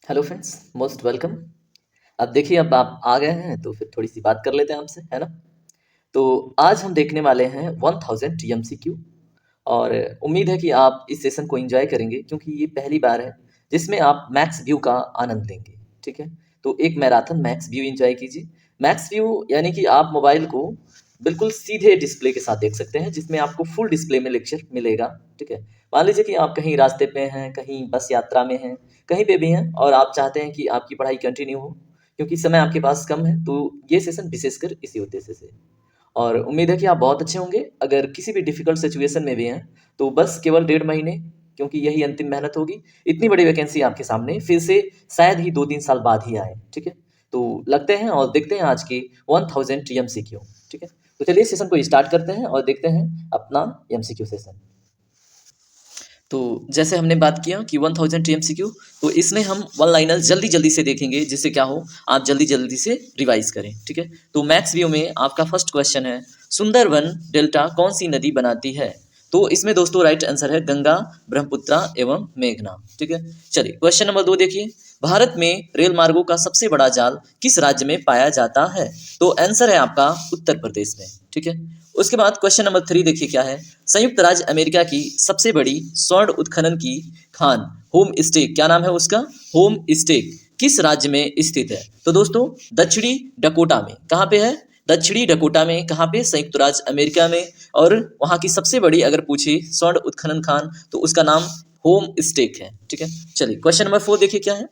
Hello friends, most welcome. अब देखिए, अब आप आ गए हैं तो फिर थोड़ी सी बात कर लेते हैं आपसे, है ना। तो आज हम देखने वाले हैं 1000 TMCQ। और उम्मीद है कि आप इस सेशन को एंजॉय करेंगे क्योंकि ये पहली बार है जिसमें आप मैक्स व्यू का आनंद लेंगे। ठीक है, तो एक मैराथन मैक्स व्यू एंजॉय कीजिए। मैक्स व्यू यानी कि आप मोबाइल को बिल्कुल सीधे डिस्प्ले के साथ देख सकते हैं, जिसमें आपको फुल डिस्प्ले में लेक्चर मिलेगा। ठीक है, मान लीजिए कि आप कहीं रास्ते पे हैं, कहीं बस यात्रा में हैं, कहीं पे भी हैं और आप चाहते हैं कि आपकी पढ़ाई कंटिन्यू हो क्योंकि समय आपके पास कम है, तो ये सेशन विशेषकर इसी उद्देश्य से। और उम्मीद है कि आप बहुत अच्छे होंगे। अगर किसी भी डिफिकल्ट सिचुएशन में भी हैं तो बस केवल 1.5 महीने, क्योंकि यही अंतिम मेहनत होगी। इतनी बड़ी वैकेंसी आपके सामने फिर से शायद ही 2-3 साल बाद ही आए। ठीक है, तो लगते हैं और देखते हैं आज की 1000 TMCQ। ठीक है, तो चलिए सेशन को स्टार्ट करते हैं और देखते हैं अपना MCQ सेशन। तो जैसे हमने बात किया कि 1000 TMCQ, तो इसमें हम वन लाइनर जल्दी जल्दी से देखेंगे जिससे क्या हो, आप जल्दी जल्दी से रिवाइज करें। ठीक है, तो मैक्स व्यू में आपका फर्स्ट क्वेश्चन है, सुंदरवन डेल्टा कौन सी नदी बनाती है। तो इसमें दोस्तों राइट आंसर है गंगा, ब्रह्मपुत्रा एवं मेघना। ठीक है, चलिए क्वेश्चन नंबर 2 देखिए, भारत में रेल मार्गों का सबसे बड़ा जाल किस राज्य में पाया जाता है। तो आंसर है आपका उत्तर प्रदेश में। ठीक है, उसके बाद क्वेश्चन नंबर 3 देखिए क्या है, संयुक्त राज्य अमेरिका की सबसे बड़ी स्वर्ण उत्खनन की खान होम स्टेक, क्या नाम है उसका, होम स्टेक किस राज्य में स्थित है। तो दोस्तों दक्षिणी डकोटा में, कहाँ पे है, दक्षिणी डकोटा में, कहाँ पे, संयुक्त राज्य अमेरिका में। और वहाँ की सबसे बड़ी अगर पूछे स्वर्ण उत्खनन खान तो उसका नाम होम स्टेक है। ठीक है, चलिए क्वेश्चन नंबर 4 देखिए क्या है,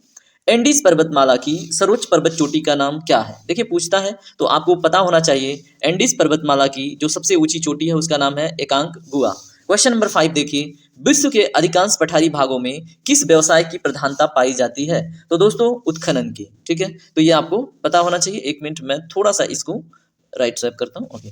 एंडीज पर्वतमाला की सर्वोच्च पर्वत चोटी का नाम क्या है। देखिए पूछता है तो आपको पता होना चाहिए, एंडीज पर्वतमाला की जो सबसे ऊंची चोटी है उसका नाम है एकांक गुआ। क्वेश्चन नंबर 5 देखिए, विश्व के अधिकांश पठारी भागों में किस व्यवसाय की प्रधानता पाई जाती है। तो दोस्तों उत्खनन की। ठीक है, तो ये आपको पता होना चाहिए। 1 मिनट मैं थोड़ा सा इसको राइट स्वैप करता हूँ। ओके,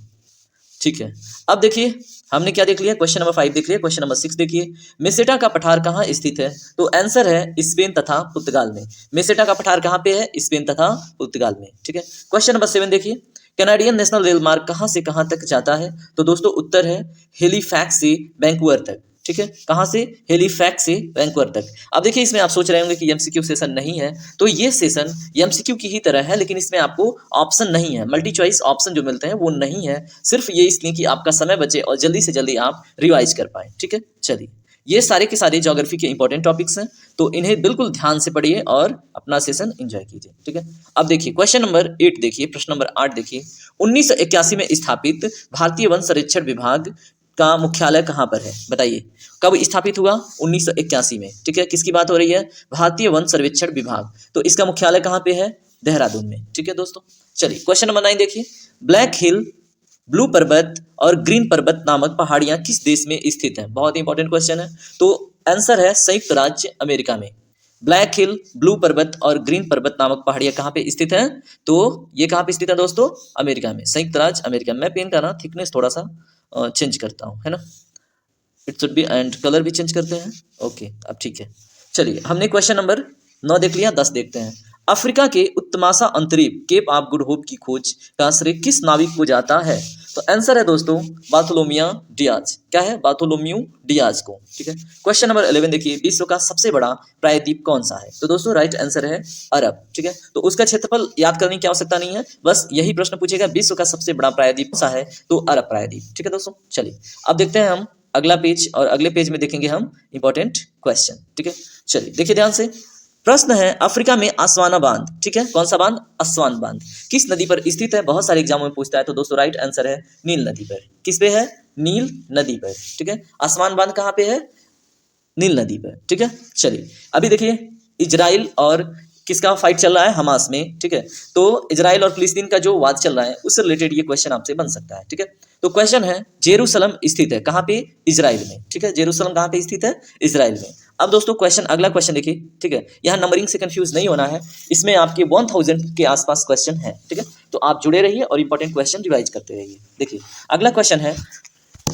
ठीक है। अब देखिए हमने क्या देख लिया, क्वेश्चन नंबर 5 देख लिया। क्वेश्चन नंबर 6 देखिए, मेसेटा का पठार कहाँ स्थित है। तो आंसर है स्पेन तथा पुर्तगाल में। मेसेटा का पठार कहाँ पे है, स्पेन तथा पुर्तगाल में। ठीक है, क्वेश्चन नंबर 7 देखिए, कैनेडियन नेशनल रेल मार्ग कहाँ से कहाँ तक जाता है। तो दोस्तों उत्तर है हेलीफैक्स से वैंकूवर तक। ठीक है, कहाँ से, हेलीफैक्स से वैंकूवर तक। अब देखिए इसमें आप सोच रहे होंगे कि एमसीक्यू सेशन नहीं है, तो ये सेशन एमसीक्यू की ही तरह है, लेकिन इसमें आपको ऑप्शन नहीं है, मल्टी चॉइस ऑप्शन जो मिलते हैं वो नहीं है, सिर्फ ये इसलिए कि आपका समय बचे और जल्दी से जल्दी आप रिवाइज कर पाए। ठीक है, चलिए ये सारे के सारे ज्योग्राफी के इंपॉर्टेंट टॉपिक्स हैं, तो इन्हें बिल्कुल ध्यान से पढ़िए और अपना सेशन एंजॉय कीजिए। ठीक है, अब देखिए क्वेश्चन नंबर 8 देखिए, प्रश्न नंबर 8 देखिए, 1981 में स्थापित भारतीय वन संरक्षण विभाग का मुख्यालय कहाँ पर है, बताइए कब स्थापित हुआ, 1981 में। ठीक है, किसकी बात हो रही है, भारतीय वन सर्वेक्षण विभाग, तो इसका मुख्यालय कहाँ पे है, देहरादून में। ठीक है दोस्तों, चलिए क्वेश्चन नंबर 9 देखिए, ब्लैक हिल, ब्लू पर्वत और ग्रीन पर्वत नामक पहाड़ियां किस देश में स्थित हैं। बहुत ही इंपॉर्टेंट क्वेश्चन है, तो आंसर है संयुक्त राज्य अमेरिका में। ब्लैक हिल, ब्लू पर्वत और ग्रीन पर्वत नामक पहाड़ियां कहाँ पे स्थित हैं, तो ये कहाँ पे स्थित है दोस्तों, अमेरिका में, संयुक्त राज्य अमेरिका में। मैं पेन का ना थिकनेस थोड़ा सा चेंज करता हूँ, है ना, it should be, and colour भी चेंज करते हैं। ओके, अब ठीक है। चलिए हमने क्वेश्चन नंबर 9 देख लिया, 10 देखते हैं, अफ्रीका के उत्तमासा अंतरीप केप ऑफ गुड होप की खोज का श्रेय किस नाविक को जाता है। तो आंसर है दोस्तों बार्थोलोमियो डियाज, क्या है, बार्थोलोम्यू डियाज को। ठीक है, क्वेश्चन नंबर 11 देखिए, विश्व का सबसे बड़ा प्रायद्वीप कौन सा है। तो दोस्तों राइट आंसर है अरब। ठीक है, तो उसका क्षेत्रफल याद करने की आवश्यकता नहीं है, बस यही प्रश्न पूछेगा, विश्व का सबसे बड़ा प्रायद्वीप कौन सा है, तो अरब प्रायद्वीप। ठीक है दोस्तों, चलिए अब देखते हैं हम अगला पेज, और अगले पेज में देखेंगे हम इंपॉर्टेंट क्वेश्चन। ठीक है, चलिए देखिए ध्यान से, प्रश्न है, अफ्रीका में अस्वाना बांध, ठीक है, कौन सा बांध, अस्वान बांध किस नदी पर स्थित है, बहुत सारे एग्जामों में पूछता है। तो दोस्तों राइट आंसर है नील नदी पर। किस पे है, नील नदी पर। ठीक है, अस्वान बांध कहाँ पे है, नील नदी पर। ठीक है, चलिए अभी देखिए, इजराइल और किसका फाइट चल रहा है, हमास में। ठीक है, तो इजराइल और फिलिस्तीन का जो वाद चल रहा है उससे रिलेटेड ये क्वेश्चन आपसे बन सकता है। ठीक है, तो क्वेश्चन है, जेरूसलम स्थित है कहाँ पे, इजराइल में। ठीक है, जेरूसलम कहाँ पे स्थित है, इजराइल में। अब दोस्तों क्वेश्चन, अगला क्वेश्चन देखिए। ठीक है, यहाँ नंबरिंग से कंफ्यूज नहीं होना है, इसमें आपके 1000 के आसपास क्वेश्चन है। ठीक है, तो आप जुड़े रहिए और इंपॉर्टेंट क्वेश्चन रिवाइज करते रहिए। देखिए अगला क्वेश्चन है,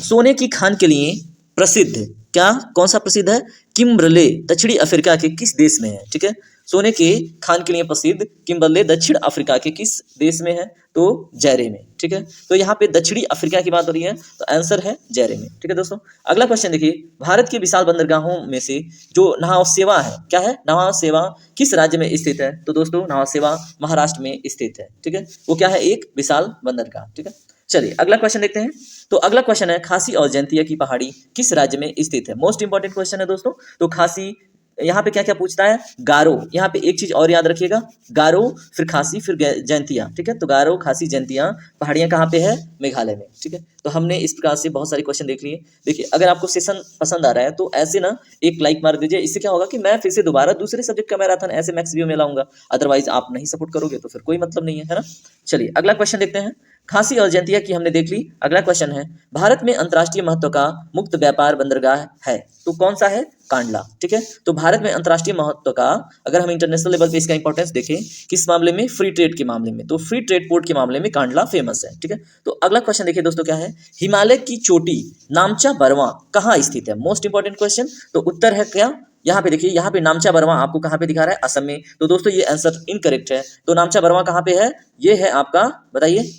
सोने की खान के लिए प्रसिद्ध क्या कौन सा प्रसिद्ध है? किम्बरले दक्षिणी अफ्रीका के किस देश में है? ठीक है, सोने के खान के लिए प्रसिद्ध किम्बरले दक्षिण अफ्रीका के किस देश में है? तो जैरे में। ठीक है, तो यहाँ पे दक्षिणी अफ्रीका की बात हो रही है, तो आंसर है जैरे में। ठीक है दोस्तों, अगला क्वेश्चन देखिए, भारत के विशाल बंदरगाहों में से जो नाव सेवा है, क्या है? नाव सेवा किस राज्य में स्थित है? तो दोस्तों नाव सेवा महाराष्ट्र में स्थित है। ठीक है, वो क्या है? एक विशाल बंदरगाह। ठीक है, चलिए अगला क्वेश्चन देखते हैं। तो अगला क्वेश्चन है, खासी और जयंतिया की पहाड़ी किस राज्य में स्थित है? मोस्ट इंपॉर्टेंट क्वेश्चन है दोस्तों। तो खासी, यहाँ पे क्या क्या पूछता है? गारो। यहाँ पे एक चीज और याद रखिएगा, गारो फिर खासी फिर जयंतिया। ठीक है, तो गारो खासी जयंतिया पहाड़ियां कहाँ पे है? मेघालय में। ठीक है, तो हमने इस प्रकार से बहुत सारे क्वेश्चन देख लिए। देखिए, अगर आपको सेशन पसंद आ रहा है तो ऐसे ना एक लाइक मार दीजिए। इससे क्या होगा कि मैं फिर से दोबारा दूसरे सब्जेक्ट का मैराथन ऐसे मैक्स वीडियो में लाऊंगा। अदरवाइज आप नहीं सपोर्ट करोगे तो फिर कोई मतलब नहीं है ना। चलिए अगला क्वेश्चन देखते हैं। खासी और जयंतिया की हमने देख ली। अगला क्वेश्चन है, भारत में अंतर्राष्ट्रीय महत्व का मुक्त व्यापार बंदरगाह है, तो कौन सा है? कांडला। ठीक है, तो भारत में अंतर्राष्ट्रीय महत्व का, अगर हम इंटरनेशनल लेवल पे इसका इंपॉर्टेंस देखें किस मामले में? फ्री ट्रेड के मामले में, तो फ्री ट्रेड पोर्ट के मामले में कांडला फेमस है। ठीक है, तो अगला क्वेश्चन देखिए दोस्तों, क्या है? हिमालय की चोटी नामचा बरवा कहाँ स्थित है? Most important question. तो उत्तर है क्या? यहाँ पे देखिए, यहाँ पे नामचा बरवा आपको कहाँ पे दिखा रहा है? असम में। तो दोस्तों ये आंसर इनकरेक्ट है। तो नामचा बरवा कहाँ पे है? ये है आपका, बताइए,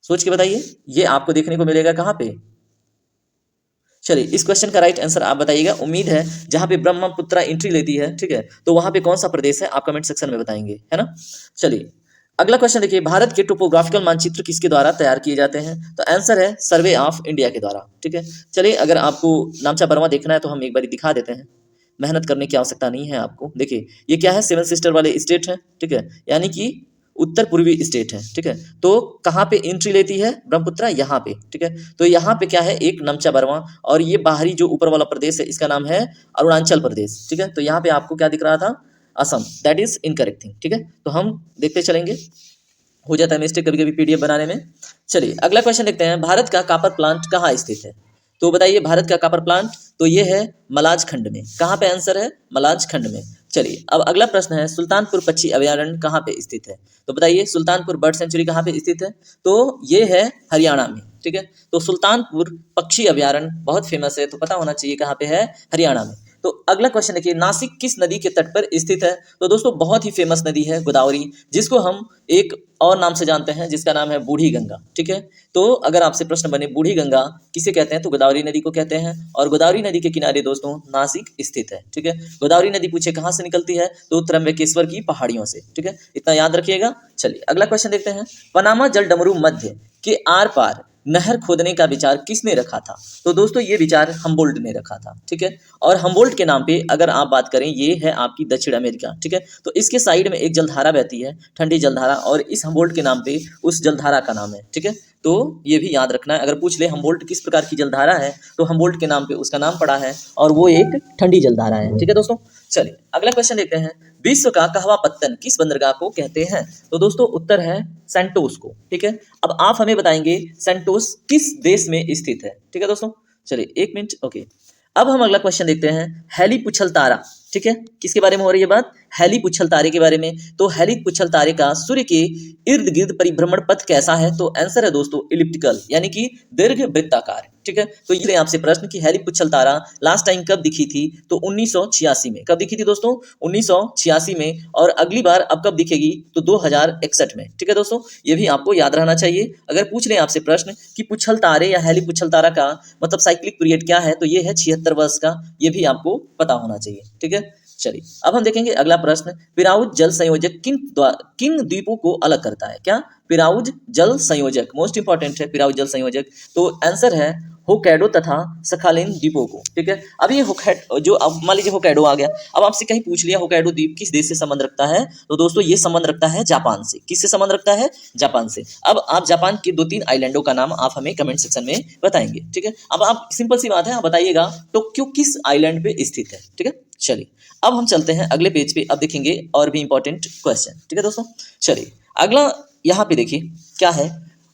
सोच के बताइए, ये आपको देखने को मिलेगा कहाँ पे? चलिए इस क्वेश्चन का राइट आंसर आप बताइएगा। उम्मीद है जहां पे ब्रह्मपुत्रा एंट्री लेती है, ठीक है, तो वहां पे कौन सा प्रदेश है आप कमेंट सेक्शन में बताएंगे, है ना। चलिए अगला क्वेश्चन देखिए, भारत के टोपोग्राफिकल मानचित्र किसके द्वारा तैयार किए जाते हैं? तो आंसर है सर्वे ऑफ इंडिया के द्वारा। ठीक है, चलिए अगर आपको नामचा बरवा देखना है तो हम एक बार दिखा देते हैं, मेहनत करने की आवश्यकता नहीं है आपको। देखिए ये क्या है? सेवन सिस्टर वाले स्टेट है। ठीक है, यानी कि उत्तर पूर्वी स्टेट है। ठीक है, तो कहाँ पे एंट्री लेती है ब्रह्मपुत्रा? यहाँ पे। ठीक है, तो यहाँ पे क्या है? एक नमचा बरवा, और ये बाहरी जो ऊपर वाला प्रदेश है इसका नाम है अरुणाचल प्रदेश। ठीक है, तो यहाँ पे आपको क्या दिख रहा था? Assam. That is incorrect thing. ठीक है, तो हम देखते चलेंगे, हो जाता है मिस्टेक कभी कभी पीडीएफ बनाने में। चलिए अगला क्वेश्चन देखते हैं, भारत का कॉपर प्लांट कहाँ स्थित है? तो बताइए भारत का कॉपर प्लांट, तो ये है मलाज खंड में। कहाँ पे? आंसर है मलाज खंड में। चलिए अब अगला प्रश्न है, सुल्तानपुर पक्षी अभयारण्य कहाँ पे स्थित है? तो बताइए सुल्तानपुर बर्ड सेंचुरी कहाँ पे स्थित है? तो ये है हरियाणा में। ठीक है, तो सुल्तानपुर पक्षी अभयारण्य बहुत फेमस है, तो पता होना चाहिए कहाँ पे है? हरियाणा में। तो अगला क्वेश्चन देखिए, नासिक किस नदी के तट पर स्थित है? तो दोस्तों बहुत ही फेमस नदी है गोदावरी, जिसको हम एक और नाम से जानते हैं जिसका नाम है बूढ़ी गंगा। ठीक है, तो अगर आपसे प्रश्न बने बूढ़ी गंगा किसे कहते हैं, तो गोदावरी नदी को कहते हैं, और गोदावरी नदी के किनारे दोस्तों नासिक स्थित है। ठीक है, गोदावरी नदी पूछे कहाँ से निकलती है? तो त्र्यंबकेश्वर की पहाड़ियों से। ठीक है, इतना याद रखिएगा। चलिए अगला क्वेश्चन देखते हैं, पनामा जल डमरू मध्य के आर पार नहर खोदने का विचार किसने रखा था? तो दोस्तों ये विचार हम्बोल्ट ने रखा था। ठीक है, और हम्बोल्ट के नाम पे अगर आप बात करें, ये है आपकी दक्षिण अमेरिका। ठीक है, तो इसके साइड में एक जलधारा बहती है, ठंडी जलधारा, और इस हम्बोल्ट के नाम पे उस जलधारा का नाम है। ठीक है, तो ये भी याद रखना है। अगर पूछ ले हम्बोल्ट किस प्रकार की जलधारा है, तो हम्बोल्ट के नाम पे उसका नाम पड़ा है, और वो एक ठंडी जलधारा है। ठीक है दोस्तों, चलिए अगला क्वेश्चन देखते हैं, विश्व का कहवा पत्तन किस बंदरगाह को कहते हैं? तो दोस्तों उत्तर है सैंटोस को। ठीक है, अब आप हमें बताएंगे सैंटोस किस देश में स्थित है? ठीक है दोस्तों, चलिए एक मिनट। ओके, अब हम अगला क्वेश्चन देखते हैं, हैली पुछल तारा। ठीक है, किसके बारे में हो रही है बात? हैली पुछल तारे के बारे में। तो हैली पुछल तारे का सूर्य के इर्द गिर्द परिभ्रमण पथ कैसा है? तो आंसर है दोस्तों इलिप्टिकल, यानी कि दीर्घ वृत्ताकार। ठीक है, तो ये आपसे प्रश्न कि हैली पुछल तारा लास्ट टाइम कब दिखी थी? तो 1986 में। कब दिखी थी दोस्तों? 1986 में। और अगली बार अब कब दिखेगी? तो 2061 में। ठीक है दोस्तों, ये भी आपको याद रहना चाहिए। अगर पूछ लें आपसे प्रश्न कि पुछल तारे या हैली पुछल तारा का मतलब साइक्लिक पीरियड क्या है, तो ये है 76 वर्ष का, ये भी आपको पता होना चाहिए। ठीक है, चलिए अब हम देखेंगे अगला प्रश्न, पिराउज जल संयोजक किन द्वीपों को अलग करता है? क्या? पिराउज जल संयोजक, मोस्ट इंपॉर्टेंट है पिराउज जल संयोजक। तो आंसर है होकैडो तथा सखालिन द्वीपों को। ठीक है, अब ये होकैडो, जो अब मान लीजिए होकैडो आ गया, अब आपसे कहीं पूछ लिया होकैडो द्वीप किस देश से संबंध रखता है, तो दोस्तों ये संबंध रखता है जापान से। किससे संबंध रखता है? जापान से। अब आप जापान के 2-3 आइलैंडों का नाम आप हमें कमेंट सेक्शन में बताएंगे। ठीक है, अब आप सिंपल सी बात है, आप बताइएगा टोक्यो किस आइलैंड पे स्थित है। ठीक है, चलिए अब हम चलते हैं अगले पेज पे, अब देखेंगे और भी इंपॉर्टेंट क्वेश्चन। ठीक है दोस्तों, चलिए अगला यहाँ पे देखिए क्या है,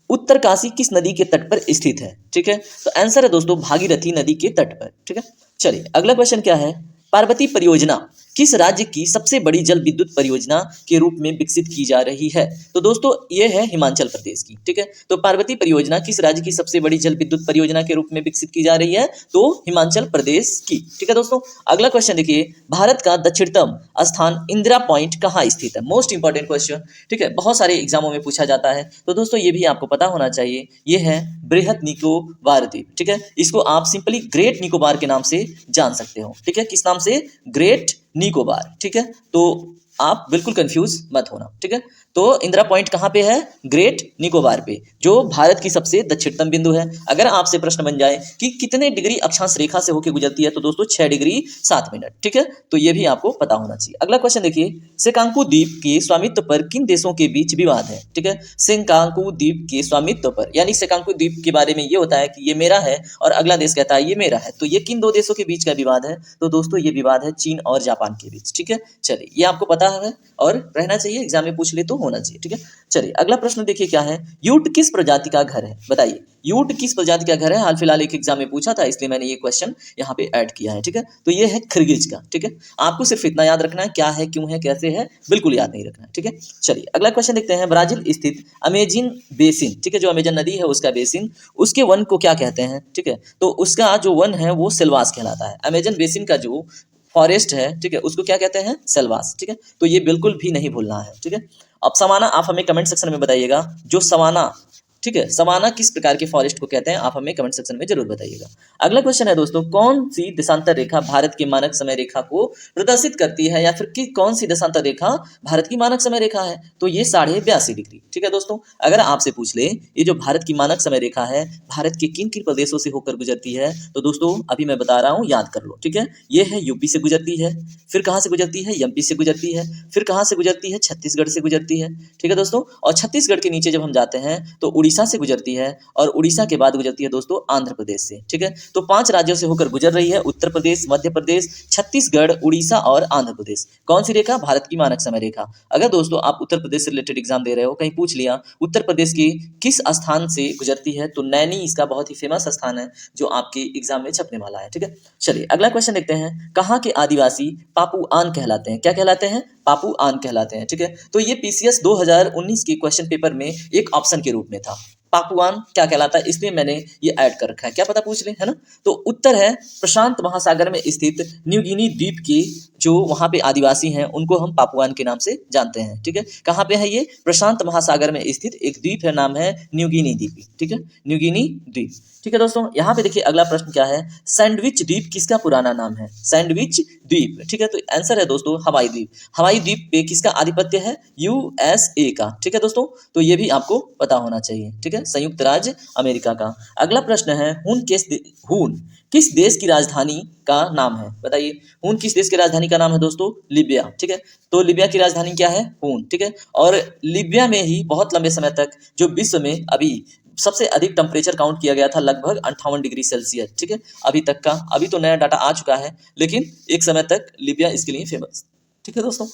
उत्तरकाशी किस नदी के तट पर स्थित है? ठीक है, तो आंसर है दोस्तों भागीरथी नदी के तट पर। ठीक है, चलिए अगला क्वेश्चन क्या है, पार्वती परियोजना किस राज्य की सबसे बड़ी जल विद्युत परियोजना के रूप में विकसित की जा रही है? तो दोस्तों ये है हिमाचल प्रदेश की, ठीक है। तो पार्वती परियोजना किस राज्य की सबसे बड़ी जल विद्युत परियोजना के रूप में विकसित की जा रही है? तो हिमाचल प्रदेश की, ठीक है दोस्तों। अगला क्वेश्चन देखिए, भारत का दक्षिणतम स्थान इंदिरा पॉइंट कहाँ स्थित है? मोस्ट इंपॉर्टेंट क्वेश्चन, ठीक है, बहुत सारे एग्जामों में पूछा जाता है, तो दोस्तों ये भी आपको पता होना चाहिए। ये है बृहद निकोबार द्वीप, ठीक है। इसको आप सिंपली ग्रेट निकोबार के नाम से जान सकते हो, ठीक है। किस नाम से? ग्रेट निकोबार, ठीक है। तो आप बिल्कुल कंफ्यूज मत होना, ठीक है। तो इंदिरा पॉइंट कहाँ पे है? ग्रेट निकोबार पे, जो भारत की सबसे दक्षिणतम बिंदु है। अगर आपसे प्रश्न बन जाए कि कितने डिग्री अक्षांश रेखा से होकर गुजरती है, तो दोस्तों 6 डिग्री 7 मिनट, ठीक है। तो ये भी आपको पता होना चाहिए। अगला क्वेश्चन देखिए, सेकांकू द्वीप के स्वामित्व पर किन देशों के बीच विवाद है? ठीक है, सेकांकू द्वीप के स्वामित्व पर, यानी सेकांकू द्वीप के बारे में ये होता है कि ये मेरा है और अगला देश कहता है ये मेरा है, तो ये किन दो देशों के बीच का विवाद है? तो दोस्तों ये विवाद है चीन और जापान के बीच, ठीक है। चलिए, ये आपको पता है और रहना चाहिए, एग्जाम में पूछ ले तो होना चाहिए, ठीक है। चलिए अगला प्रश्न देखिए क्या है, यूट किस प्रजाति का घर है? बताइए, यूट किस प्रजाति का घर है? हाल फिलहाल एक एग्जाम में पूछा था, इसलिए मैंने ये क्वेश्चन यहाँ पे ऐड किया है, ठीक है। तो ये है खिरगिज का, ठीक है। आपको सिर्फ इतना याद रखना है, क्या है, क्यों है, कैसे है, बिल्कुल याद नहीं रखना है, ठीक है। चलिए अगला क्वेश्चन देखते हैं, ब्राजील स्थित अमेजिन बेसिन, ठीक है, जो अमेजन नदी है उसका बेसिन, उसके वन को क्या कहते हैं? ठीक है, तो उसका जो वन है वो सिल्वास कहलाता है। अमेजन बेसिन का जो फॉरेस्ट है, ठीक है, उसको क्या कहते हैं? सेल्वास, ठीक है। तो ये बिल्कुल भी नहीं भूलना है, ठीक है। अब सवाना आप हमें कमेंट सेक्शन में बताइएगा, जो सवाना, ठीक है, सवाना किस प्रकार के फॉरेस्ट को कहते हैं, आप हमें कमेंट सेक्शन में जरूर बताइएगा। अगला क्वेश्चन है दोस्तों, कौन सी देशांतर रेखा भारत की मानक समय रेखा को प्रदर्शित करती है, या फिर कौन सी देशांतर रेखा भारत की मानक समय रेखा है? तो ये 82.5 डिग्री, ठीक है दोस्तों। अगर आपसे पूछ ले ये जो भारत की मानक समय रेखा है भारत के किन किन प्रदेशों से होकर गुजरती है, तो दोस्तों अभी मैं बता रहा हूँ, याद कर लो, ठीक है। ये है यूपी से गुजरती है, फिर कहाँ से गुजरती है? एमपी से गुजरती है, फिर कहाँ से गुजरती है? छत्तीसगढ़ से गुजरती है, ठीक है दोस्तों। और छत्तीसगढ़ के नीचे जब हम जाते हैं तो उड़ीसा से गुजरती है, और उड़ीसा के बाद गुजरती है दोस्तों आंध्र प्रदेश से, ठीक है। तो 5 राज्यों से होकर गुजर रही है, उत्तर प्रदेश, मध्य प्रदेश, छत्तीसगढ़, उड़ीसा और आंध्र प्रदेश। कौन सी रेखा? भारत की मानक समय रेखा। अगर दोस्तों आप उत्तर प्रदेश से रिलेटेड एग्जाम दे रहे हो, कहीं पूछ लिया उत्तर प्रदेश की किस स्थान से गुजरती है, तो नैनी इसका बहुत ही फेमस स्थान है जो आपके एग्जाम में छपने वाला है, ठीक है। चलिए अगला क्वेश्चन देखते हैं, कहाँ के आदिवासी पापुआन कहलाते हैं? क्या कहलाते हैं? पापुआन कहलाते हैं, ठीक है। तो ये पीसीएस 2019 के क्वेश्चन पेपर में एक ऑप्शन के रूप में था, पापुआन क्या कहलाता है, इसलिए मैंने ये ऐड कर रखा है, क्या पता पूछ ले, है ना। तो उत्तर है प्रशांत महासागर में स्थित न्यूगिनी द्वीप के जो वहाँ पे आदिवासी हैं उनको हम पापुआन के नाम से जानते हैं, ठीक है। कहाँ पे है ये? प्रशांत महासागर में स्थित एक द्वीप है, नाम है न्यूगिनी द्वीप, ठीक है, न्यूगिनी द्वीप, ठीक है दोस्तों। यहाँ पे देखिए अगला प्रश्न क्या है, सैंडविच द्वीप किसका पुराना नाम है? सैंडविच द्वीप, ठीक है। तो आंसर है दोस्तों हवाई द्वीप। हवाई द्वीप पे किसका आधिपत्य है? यूएसए का, ठीक है दोस्तों। तो ये भी आपको पता होना चाहिए, ठीक है, संयुक्त राज्य अमेरिका का। अगला प्रश्न है, हून किस देश की राजधानी का नाम है? बताइए, हून किस देश की राजधानी का नाम है दोस्तों? लीबिया, ठीक है। तो लीबिया की राजधानी क्या है? हून, ठीक है। और लीबिया में ही बहुत लंबे समय तक जो विश्व में अभी सबसे अधिक टेम्परेचर काउंट किया गया था, लगभग 58 डिग्री सेल्सियस, ठीक है, अभी तक का। अभी तो नया डाटा आ चुका है, लेकिन एक समय तक लीबिया इसके लिए फेमस, ठीक है दोस्तों।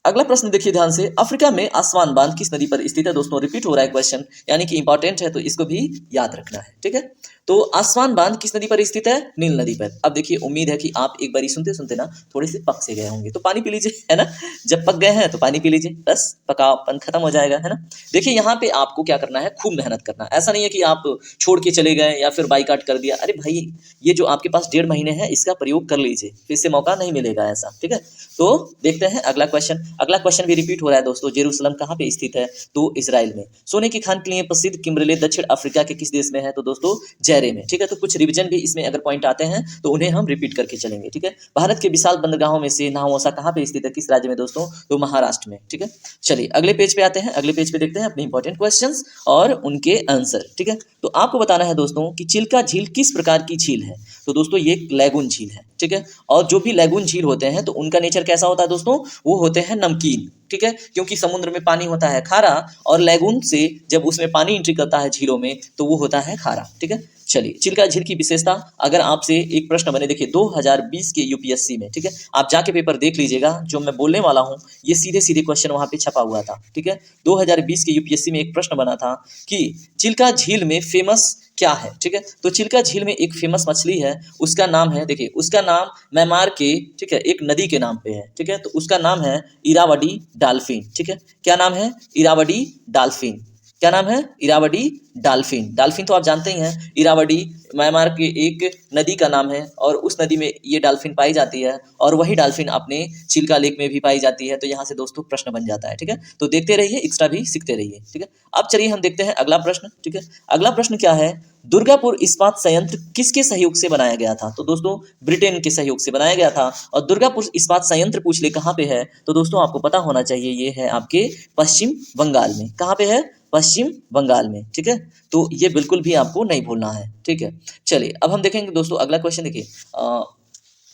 अगला प्रश्न देखिए ध्यान से, अफ्रीका में आसवान बांध किस नदी पर स्थित है? दोस्तों रिपीट हो रहा है क्वेश्चन, यानी कि इंपॉर्टेंट है, तो इसको भी याद रखना है, ठीक है। तो आसवान बांध किस नदी पर स्थित है? नील नदी पर। अब देखिए, उम्मीद है कि आप एक बारी सुनते सुनते ना थोड़े से पक से गए होंगे, तो पानी पी लीजिए, है ना। जब पक गए हैं तो पानी पी लीजिए, बस पकापन खत्म हो जाएगा, है ना। देखिए यहाँ पे आपको क्या करना है, खूब मेहनत करना है। ऐसा नहीं है कि आप छोड़ के चले गए या फिर बाइकाट कर दिया। अरे भाई, ये जो आपके पास 1.5 महीने है, इसका प्रयोग कर लीजिए, फिर से मौका नहीं मिलेगा ऐसा, ठीक है। तो देखते हैं अगला क्वेश्चन। अगला क्वेश्चन भी रिपीट हो रहा है दोस्तों, जेरूसलम कहाँ पे स्थित है? तो इजराइल में। सोने की खान के लिए प्रसिद्ध किम्बरले दक्षिण अफ्रीका के किस देश में है? तो दोस्तों जैरे में, ठीक है। तो कुछ रिवीजन भी इसमें अगर पॉइंट आते हैं तो उन्हें हम रिपीट करके चलेंगे, ठीक है। भारत के विशाल बंदरगाहों में से नाहमोसा कहाँ पे स्थित है? किस राज्य में दोस्तों? तो महाराष्ट्र में, ठीक है। चलिए अगले पेज पे आते हैं, अगले पेज पे देखते हैं अपने इंपॉर्टेंट क्वेश्चंस और उनके आंसर, ठीक है। तो आपको बताना है दोस्तों कि चिल्का झील किस प्रकार की झील है? तो दोस्तों ये एक लैगून झील है, ठीक है। और जो भी लैगून झील होते हैं तो उनका नेचर कैसा होता है दोस्तों? वो होते हैं नमकीन, ठीक है, क्योंकि समुद्र में पानी होता है खारा, और लैगून से जब उसमें पानी एंट्री करता है झीलों में तो वो होता है खारा, ठीक है। चलिए, चिल्का झील की विशेषता, अगर आपसे एक प्रश्न बने, देखिए 2020 के यूपीएससी में, ठीक है, आप जाके पेपर देख लीजिएगा, जो मैं बोलने वाला हूँ ये सीधे सीधे क्वेश्चन वहाँ पे छपा हुआ था, ठीक है। 2020 के यूपीएससी में एक प्रश्न बना था कि चिल्का झील में फेमस क्या है, ठीक है। तो चिल्का झील में एक फेमस मछली है, उसका नाम है, देखिए उसका नाम म्यांमार के, ठीक है, एक नदी के नाम पे है, ठीक है। तो उसका नाम है इरावदी डॉल्फिन, ठीक है। क्या नाम है? इरावदी डॉल्फिन। क्या नाम है? इरावदी डॉल्फिन। डॉल्फिन तो आप जानते ही हैं, इरावदी म्यांमार के एक नदी का नाम है और उस नदी में ये डॉल्फिन पाई जाती है और वही डॉल्फिन अपने चिल्का लेक में भी पाई जाती है। तो यहाँ से दोस्तों प्रश्न बन जाता है, ठीक है। तो देखते रहिए, एक्स्ट्रा भी सीखते रहिए, ठीक है। अब चलिए हम देखते हैं अगला प्रश्न, ठीक है। अगला प्रश्न क्या है? दुर्गापुर इस्पात संयंत्र किसके सहयोग से बनाया गया था? तो दोस्तों ब्रिटेन के सहयोग से बनाया गया था। और दुर्गापुर इस्पात संयंत्र पूछ ले कहाँ पे है, तो दोस्तों आपको पता होना चाहिए, ये है आपके पश्चिम बंगाल में। कहाँ पे है? पश्चिम बंगाल में, ठीक है। तो ये बिल्कुल भी आपको नहीं भूलना है, ठीक है। चलिए अब हम देखेंगे दोस्तों अगला क्वेश्चन। देखिए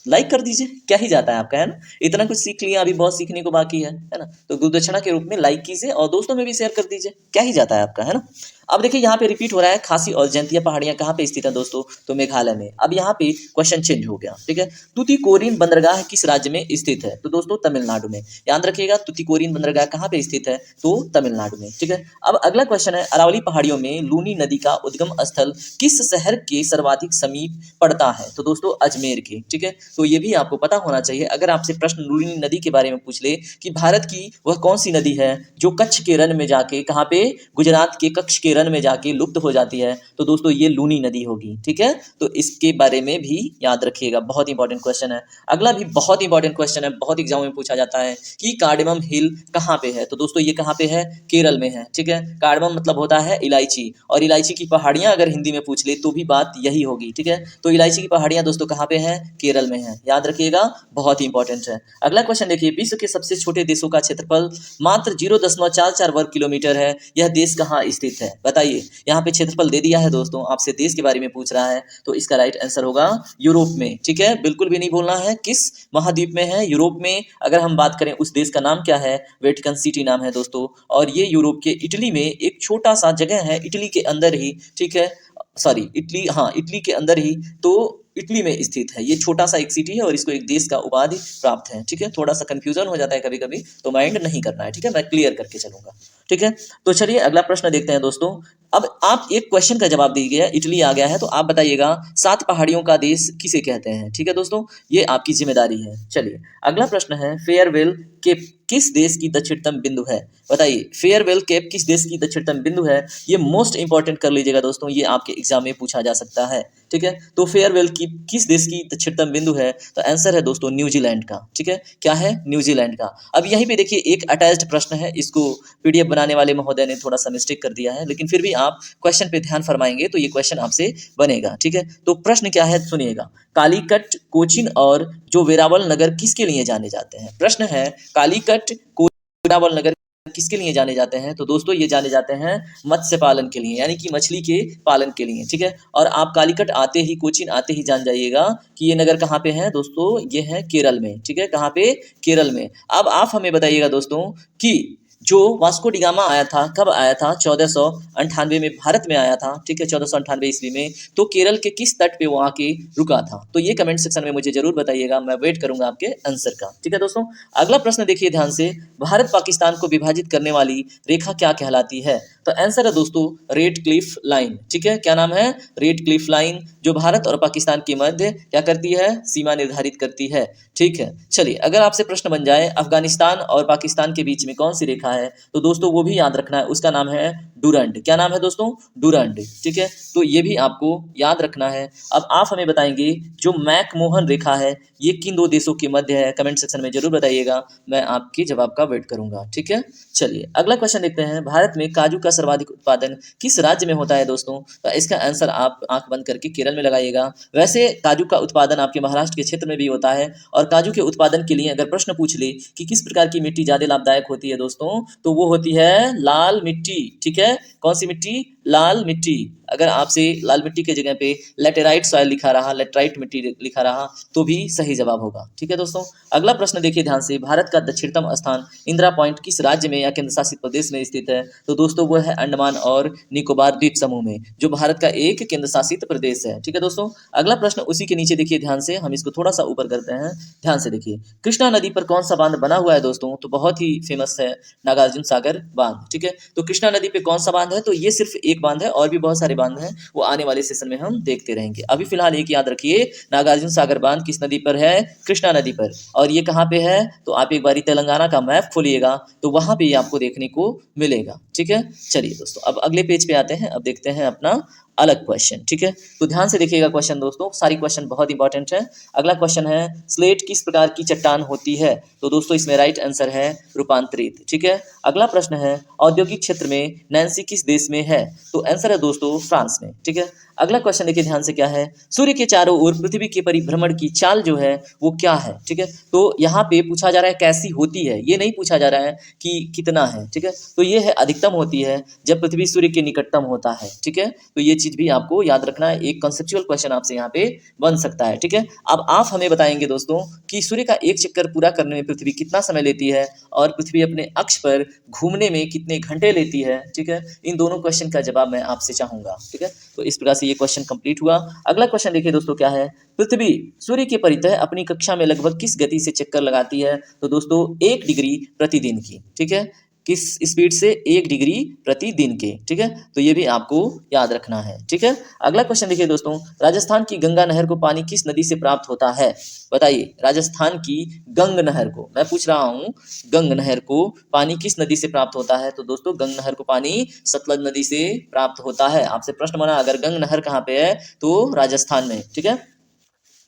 लाइक कर दीजिए, क्या ही जाता है आपका, है ना। इतना कुछ सीख लिया, अभी बहुत सीखने को बाकी है ना। तो गुरु दक्षिणा के रूप में लाइक कीजिए और दोस्तों में भी शेयर कर दीजिए, क्या ही जाता है आपका, है ना। अब देखिए यहाँ पे रिपीट हो रहा है, खासी और जयंतिया पहाड़ियां कहाँ पे स्थित है दोस्तों? तो मेघालय में। अब यहाँ पे क्वेश्चन चेंज हो गया, ठीक है। तुतीकोरिन बंदरगाह किस राज्य में स्थित है? तो दोस्तों तमिलनाडु में। याद रखिएगा, तुतीकोरिन बंदरगाह कहाँ पे स्थित है? तो तमिलनाडु में, ठीक है। अब अगला क्वेश्चन है, अरावली पहाड़ियों में लूनी नदी का उद्गम स्थल किस शहर के सर्वाधिक समीप पड़ता है? तो दोस्तों अजमेर के, ठीक है। तो ये भी आपको पता होना चाहिए। अगर आपसे प्रश्न लूनी नदी के बारे में पूछ ले कि भारत की वह कौन सी नदी है जो कच्छ के रण में जाके, कहाँ पे? गुजरात के कच्छ के रण में जाके लुप्त हो जाती है, तो दोस्तों ये लूनी नदी होगी, ठीक है। तो इसके बारे में भी याद रखिएगा, बहुत इंपॉर्टेंट क्वेश्चन है। अगला भी बहुत इंपॉर्टेंट क्वेश्चन है, बहुत एग्जाम में पूछा जाता है कि कार्डेमम हिल कहाँ पे है? तो दोस्तों ये कहाँ पे है? केरल में है, ठीक है। कार्डेमम मतलब होता है इलायची, और इलायची की पहाड़ियां अगर हिंदी में पूछ ले तो भी बात यही होगी, ठीक है। तो इलायची की पहाड़ियां दोस्तों कहाँ पे है? केरल में है, याद रखिएगा, बहुत ही इंपॉर्टेंट है। अगला क्वेश्चन देखिए, विश्व के सबसे छोटे देशों का क्षेत्रफल मात्र 0.44 वर्ग किलोमीटर है, यह देश कहाँ स्थित है? बताइए, यहाँ पे क्षेत्रफल दे दिया है दोस्तों, आपसे देश के बारे में पूछ रहा है, तो इसका राइट आंसर होगा यूरोप में, ठीक है। बिल्कुल भी नहीं बोलना है किस महाद्वीप में है, यूरोप में। अगर हम बात करें उस देश का नाम क्या है? वेटिकन सिटी नाम है दोस्तों, और ये यूरोप के इटली में एक छोटा सा जगह है, इटली के अंदर ही, ठीक है। सॉरी, इटली, हाँ इटली के अंदर ही, तो इटली में स्थित है। ये छोटा सा एक सिटी है और इसको एक देश का उपाधि प्राप्त है, ठीक है। थोड़ा सा कंफ्यूजन हो जाता है कभी कभी, तो माइंड नहीं करना है, ठीक है। मैं क्लियर करके चलूंगा, ठीक है। तो चलिए अगला प्रश्न देखते हैं दोस्तों। अब आप एक क्वेश्चन का जवाब दीजिए, इटली आ गया है तो आप बताइएगा 7 पहाड़ियों का देश किसे कहते हैं, ठीक है दोस्तों। ये आपकी जिम्मेदारी है। चलिए अगला प्रश्न है, फेयरवेल केप किस देश की दक्षिणतम बिंदु है? बताइए, फेयरवेल केप किस देश की दक्षिणतम बिंदु है? ये मोस्ट इंपॉर्टेंट कर लीजिएगा दोस्तों, ये आपके एग्जाम में पूछा जा सकता है, ठीक है। तो फेयरवेल की किस देश की दक्षिणतम बिंदु है? तो आंसर है दोस्तों न्यूजीलैंड का, ठीक है। क्या है? न्यूजीलैंड का। अब यहीं पे देखिए एक अटैच्ड प्रश्न है, इसको पीडीएफ बनाने वाले महोदय ने थोड़ा सा मिस्टेक कर दिया है, लेकिन फिर भी आप क्वेश्चन पे ध्यान फरमाएंगे तो ये क्वेश्चन आपसे बनेगा, ठीक है। तो प्रश्न क्या है सुनिएगा, कालीकट, कोचीन और जो वेरावल नगर किसके लिए जाने जाते हैं? प्रश्न है, कालीकट, वेरावल नगर किसके लिए जाने जाते हैं? तो दोस्तों ये जाने जाते हैं मत्स्य पालन के लिए, यानी कि मछली के पालन के लिए, ठीक है। और आप कालीकट आते ही, कोचीन आते ही जान जाइएगा कि ये नगर कहाँ पे है दोस्तों, ये है केरल में, ठीक है। कहाँ पे? केरल में। अब आप हमें बताइएगा दोस्तों कि जो वास्को डी गामा आया था, कब आया था? 1498 में भारत में आया था, ठीक है, 1498 ईस्वी में। तो केरल के किस तट पे वो आके रुका था? तो ये कमेंट सेक्शन में मुझे जरूर बताइएगा, मैं वेट करूंगा आपके आंसर का, ठीक है दोस्तों। अगला प्रश्न देखिए ध्यान से, भारत पाकिस्तान को विभाजित करने वाली रेखा क्या कहलाती है? तो आंसर है दोस्तों रेड क्लिफ लाइन, ठीक है। क्या नाम है? रेड क्लिफ लाइन, जो भारत और पाकिस्तान के मध्य क्या करती है? सीमा निर्धारित करती है, ठीक है। चलिए अगर आपसे प्रश्न बन जाए, अफगानिस्तान और पाकिस्तान के बीच में कौन सी रेखा है? तो दोस्तों वो भी याद रखना है, उसका नाम है डूरंड। क्या नाम है दोस्तों? डूरंड, ठीक है। तो ये भी आपको याद रखना है। अब आप हमें बताएंगे जो मैकमोहन रेखा है ये किन दो देशों के मध्य है? कमेंट सेक्शन में जरूर बताइएगा, मैं आपके जवाब का वेट करूंगा, ठीक है। चलिए अगला क्वेश्चन देखते हैं, भारत में काजू का सर्वाधिक उत्पादन किस राज्य में होता है दोस्तों? तो इसका आंसर आप आंख बंद करके केरल में लगाइएगा। वैसे काजू का उत्पादन आपके महाराष्ट्र के क्षेत्र में भी होता है, और काजू के उत्पादन के लिए अगर प्रश्न पूछ ले कि किस प्रकार की मिट्टी ज्यादा लाभदायक होती है दोस्तों, तो वो होती है लाल मिट्टी, ठीक है। कौन सी मिट्टी? लाल मिट्टी। अगर आपसे लाल मिट्टी के जगह पे लेटेराइट सॉइल लिखा रहा, लेटराइट मिट्टी लिखा रहा, तो भी सही जवाब होगा, ठीक है दोस्तों। अगला प्रश्न देखिए ध्यान से, भारत का दक्षिणतम स्थान इंदिरा पॉइंट किस राज्य में या केंद्र शासित प्रदेश में स्थित है? तो दोस्तों वो है अंडमान और निकोबार द्वीप समूह में, जो भारत का एक केंद्र शासित प्रदेश है, ठीक है दोस्तों। अगला प्रश्न उसी के नीचे देखिए ध्यान से, हम इसको थोड़ा सा ऊपर करते हैं, ध्यान से देखिए, कृष्णा नदी पर कौन सा बांध बना हुआ है दोस्तों? तो बहुत ही फेमस है नागार्जुन सागर बांध, ठीक है। तो कृष्णा नदी पे कौन सा बांध है? तो ये सिर्फ एक बांध है, और भी बहुत सारे बांध हैं, वो आने वाले सेशन में हम देखते रहेंगे। अभी फिलहाल एक याद रखिए, नागार्जुन सागर बांध किस नदी पर है? कृष्णा नदी पर। और ये कहाँ पे है? तो आप एक बारी तेलंगाना का मैप खोलिएगा तो वहाँ पे ये आपको देखने को मिलेगा। ठीक है, चलिए दोस्तों अब अगले पेज पे आते हैं। अब देखते हैं अपना अलग क्वेश्चन। ठीक है, तो ध्यान से देखिएगा क्वेश्चन दोस्तों, सारी क्वेश्चन बहुत इंपॉर्टेंट है। अगला क्वेश्चन है, स्लेट किस प्रकार की चट्टान होती है? तो दोस्तों इसमें राइट आंसर है रूपांतरित। ठीक है, अगला प्रश्न है, औद्योगिक क्षेत्र में नैन्सी किस देश में है? तो आंसर है दोस्तों फ्रांस में। ठीक है, अगला क्वेश्चन देखिए ध्यान से, क्या है? सूर्य के चारों ओर पृथ्वी के परिभ्रमण की चाल जो है वो क्या है? ठीक है, तो यहाँ पे पूछा जा रहा है कैसी होती है, ये नहीं पूछा जा रहा है कि कितना है। ठीक है, तो ये है अधिकतम होती है जब पृथ्वी सूर्य के निकटतम होता है। ठीक है, तो ये चीज भी आपको याद रखना है, एक कॉन्सेप्चुअल क्वेश्चन आपसे यहाँ पे बन सकता है। ठीक है, अब आप हमें बताएंगे दोस्तों कि सूर्य का एक चक्कर पूरा करने में पृथ्वी कितना समय लेती है और पृथ्वी अपने अक्ष पर घूमने में कितने घंटे लेती है। ठीक है, इन दोनों क्वेश्चन का जवाब मैं आपसे चाहूंगा। ठीक है, तो इस प्रकार से ये क्वेश्चन कंप्लीट हुआ। अगला क्वेश्चन देखिए दोस्तों, क्या है? पृथ्वी सूर्य के परितः अपनी कक्षा में लगभग किस गति से चक्कर लगाती है? तो दोस्तों 1 डिग्री प्रतिदिन की। ठीक है, किस स्पीड से? 1 डिग्री प्रतिदिन के। ठीक है, तो ये भी आपको याद रखना है। ठीक है, अगला क्वेश्चन देखिए दोस्तों, राजस्थान की गंगा नहर को पानी किस नदी से प्राप्त होता है? बताइए, राजस्थान की गंग नहर को मैं पूछ रहा हूँ, गंग नहर को पानी किस नदी से प्राप्त होता है? तो दोस्तों गंग नहर को पानी सतलज नदी से प्राप्त होता है। आपसे प्रश्न बना, अगर गंग नहर कहाँ पे है? तो राजस्थान में। ठीक है,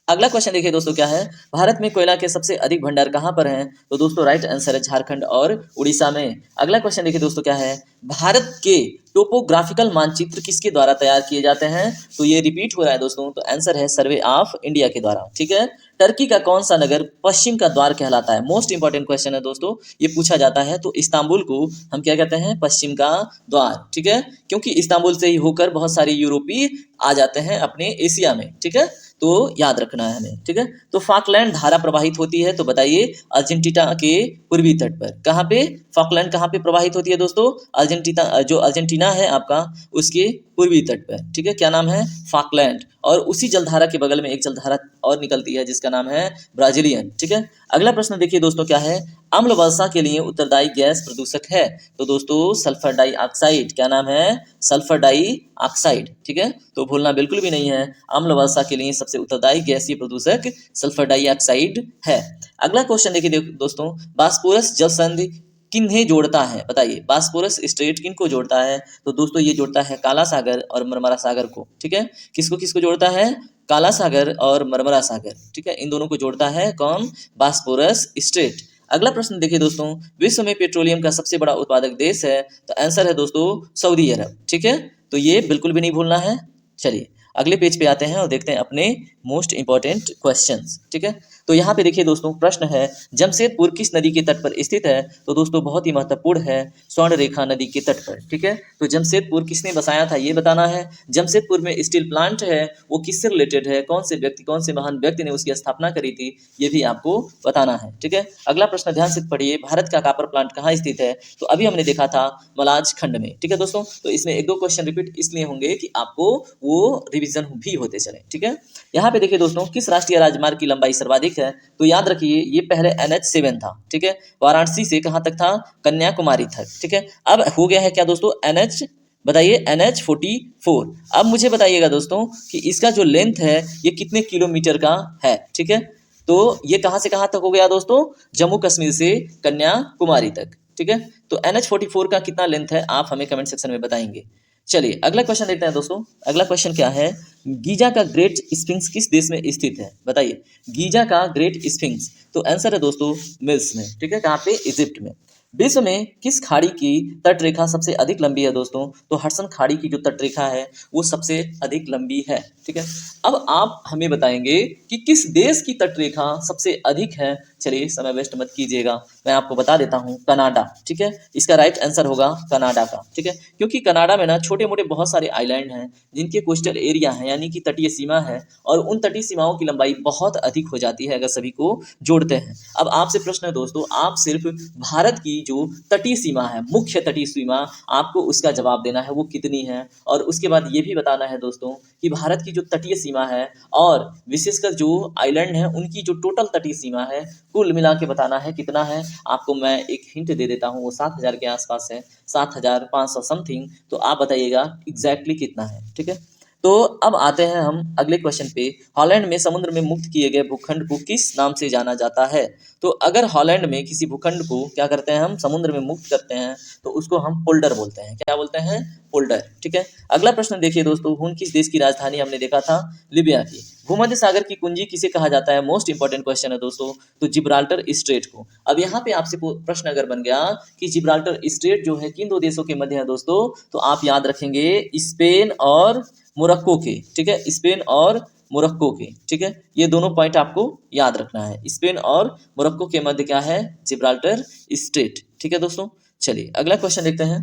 अगला क्वेश्चन देखिए दोस्तों, क्या है? भारत में कोयला के सबसे अधिक भंडार कहाँ पर हैं? तो दोस्तों राइट आंसर है झारखंड और उड़ीसा में। अगला क्वेश्चन देखिए दोस्तों, क्या है? भारत के टोपोग्राफिकल मानचित्र किसके द्वारा तैयार किए जाते हैं? तो ये रिपीट हो रहा है दोस्तों, तो आंसर है सर्वे ऑफ इंडिया के द्वारा। ठीक है, टर्की का कौन सा नगर पश्चिम का द्वार कहलाता है? मोस्ट इंपॉर्टेंट क्वेश्चन है दोस्तों, ये पूछा जाता है। तो इस्तांबुल को हम क्या कहते हैं? पश्चिम का द्वार। ठीक है, क्योंकि इस्तांबुल से ही होकर बहुत सारे यूरोपीय आ जाते हैं अपने एशिया में। ठीक है, तो याद रखना है हमें। ठीक है, तो फाकलैंड धारा प्रवाहित होती है, तो बताइए अर्जेंटीना के पूर्वी तट पर। कहाँ पे? फाकलैंड कहाँ पे प्रवाहित होती है दोस्तों? अर्जेंटीना, जो अर्जेंटीना है आपका, उसके पूर्वी तट पर। ठीक है, क्या नाम है? फाकलैंड। और उसी जलधारा के बगल में एक जलधारा और निकलती है जिसका नाम है ब्राजीलियन। ठीक है, अगला प्रश्न देखिए दोस्तों, क्या है? अम्ल वर्षा के लिए उत्तरदायी गैस प्रदूषक है? तो दोस्तों सल्फर डाइऑक्साइड। क्या नाम है? Sulphur dioxide. ठीक है, तो भूलना बिल्कुल भी नहीं है, अम्ल वर्षा के लिए सबसे उत्तरदायी गैसीय प्रदूषक सल्फर डाइऑक्साइड है। अगला क्वेश्चन देखिए दोस्तों, बास्पोरस जलसंधि किन्हें जोड़ता है? बताइए, बास्पोरस स्ट्रेट किनको जोड़ता है? तो दोस्तों ये जोड़ता है काला सागर और मरमरा सागर को। ठीक है, किसको किसको जोड़ता है? काला सागर और मरमरा सागर। ठीक है, इन दोनों को जोड़ता है कौन? Bosporus straight. अगला प्रश्न देखिए दोस्तों, विश्व में पेट्रोलियम का सबसे बड़ा उत्पादक देश है? तो आंसर है दोस्तों सऊदी अरब। ठीक है, तो ये बिल्कुल भी नहीं भूलना है। चलिए अगले पेज पे आते हैं और देखते हैं अपने मोस्ट इंपॉर्टेंट क्वेश्चंस। ठीक है, तो यहाँ पे देखिए दोस्तों, प्रश्न है, जमशेदपुर किस नदी के तट पर स्थित है? तो दोस्तों बहुत ही महत्वपूर्ण है, स्वर्ण रेखा नदी के तट पर। ठीक है, तो जमशेदपुर किसने बसाया था ये बताना है। जमशेदपुर में स्टील प्लांट है, वो किससे रिलेटेड है? कौन से व्यक्ति, कौन से महान व्यक्ति ने उसकी स्थापना करी थी, ये भी आपको बताना है। ठीक है, अगला प्रश्न ध्यान से पढ़िए, भारत का कॉपर प्लांट कहाँ स्थित है? तो अभी हमने देखा था मलाज खंड में। ठीक है दोस्तों, तो इसमें 1-2 क्वेश्चन रिपीट इसलिए होंगे कि आपको वो रिविजन भी होते चले। ठीक है, यहाँ पे देखिए दोस्तों, किस राष्ट्रीय राजमार्ग की लंबाई सर्वाधिक है? तो याद रखिए ये पहले NH7 था। ठीक है, वाराणसी से कहाँ तक था? कन्याकुमारी तक। ठीक है, अब हो गया है क्या दोस्तों? NH, बताइए NH44। अब मुझे बताइएगा दोस्तों कि इसका जो लेंथ है ये कितने किलोमीटर का है? ठीक है, तो ये कहाँ से कहाँ तक हो गया दोस्तों? जम्मू कश्मीर से कन्याकुमारी तक। ठीक है, तो NH44 का कितना लेंथ है आप हमें कमेंट सेक्शन में बताएंगे। चलिए अगला क्वेश्चन देखते हैं दोस्तों। अगला क्वेश्चन क्या है? गीजा का ग्रेट स्फिंक्स किस देश में स्थित है? बताइए, गीजा का ग्रेट स्फिंक्स, तो आंसर है दोस्तों मिस्र में। ठीक है, कहाँ पे? इजिप्ट में। विश्व में किस खाड़ी की तट रेखा सबसे अधिक लंबी है दोस्तों? तो हडसन खाड़ी की जो तट रेखा है वो सबसे अधिक लंबी है। ठीक है, अब आप हमें बताएंगे कि किस देश की तट रेखा सबसे अधिक है। चलिए समय वेस्ट मत कीजिएगा, मैं आपको बता देता हूँ, कनाडा। ठीक है, इसका राइट आंसर होगा कनाडा का। ठीक है, क्योंकि कनाडा में ना छोटे मोटे बहुत सारे आइलैंड हैं जिनके कोस्टल एरिया हैं या यानी कि तटीय सीमा है, और उन तटीय सीमाओं की लंबाई बहुत अधिक हो जाती है अगर सभी को जोड़ते हैं। अब आपसे प्रश्न है दोस्तों, आप सिर्फ भारत की जो तटीय सीमा है, मुख्य तटीय सीमा, आपको उसका जवाब देना है वो कितनी है, और उसके बाद ये भी बताना है दोस्तों कि भारत की जो तटीय सीमा है और विशेषकर जो आइलैंड है उनकी जो टोटल तटीय सीमा है कुल मिला के बताना है कितना है। आपको मैं एक हिंट दे देता हूँ, वो 7,000 के आसपास है, 7,500 समथिंग। तो आप बताइएगा एग्जैक्टली कितना है, ठीक है। तो अब आते हैं हम अगले क्वेश्चन पे। हॉलैंड में समुद्र में मुक्त किए गए भूखंड को किस नाम से जाना जाता है? तो अगर हॉलैंड में किसी भूखंड को क्या करते हैं, हम समुद्र में मुक्त करते हैं तो उसको हम पोल्डर बोलते हैं। क्या बोलते हैं? पोल्डर, ठीक है। अगला प्रश्न देखिए दोस्तों, हुन किस देश की राजधानी हमने देखा था? लिबिया की। भूमध्य सागर की कुंजी किसे कहा जाता है? मोस्ट इंपॉर्टेंट क्वेश्चन है दोस्तों, तो जिब्राल्टर स्ट्रेट को। अब यहाँ पे आपसे प्रश्न अगर बन गया कि जिब्राल्टर स्ट्रेट जो है किन दो देशों के मध्य है दोस्तों, तो आप याद रखेंगे स्पेन और मोरक्को के, ठीक है, स्पेन और मोरक्को के, ठीक है। ये दोनों पॉइंट आपको याद रखना है, स्पेन और मोरक्को के मध्य क्या है? जिब्राल्टर स्ट्रेट, ठीक है दोस्तों। चलिए अगला क्वेश्चन देखते हैं।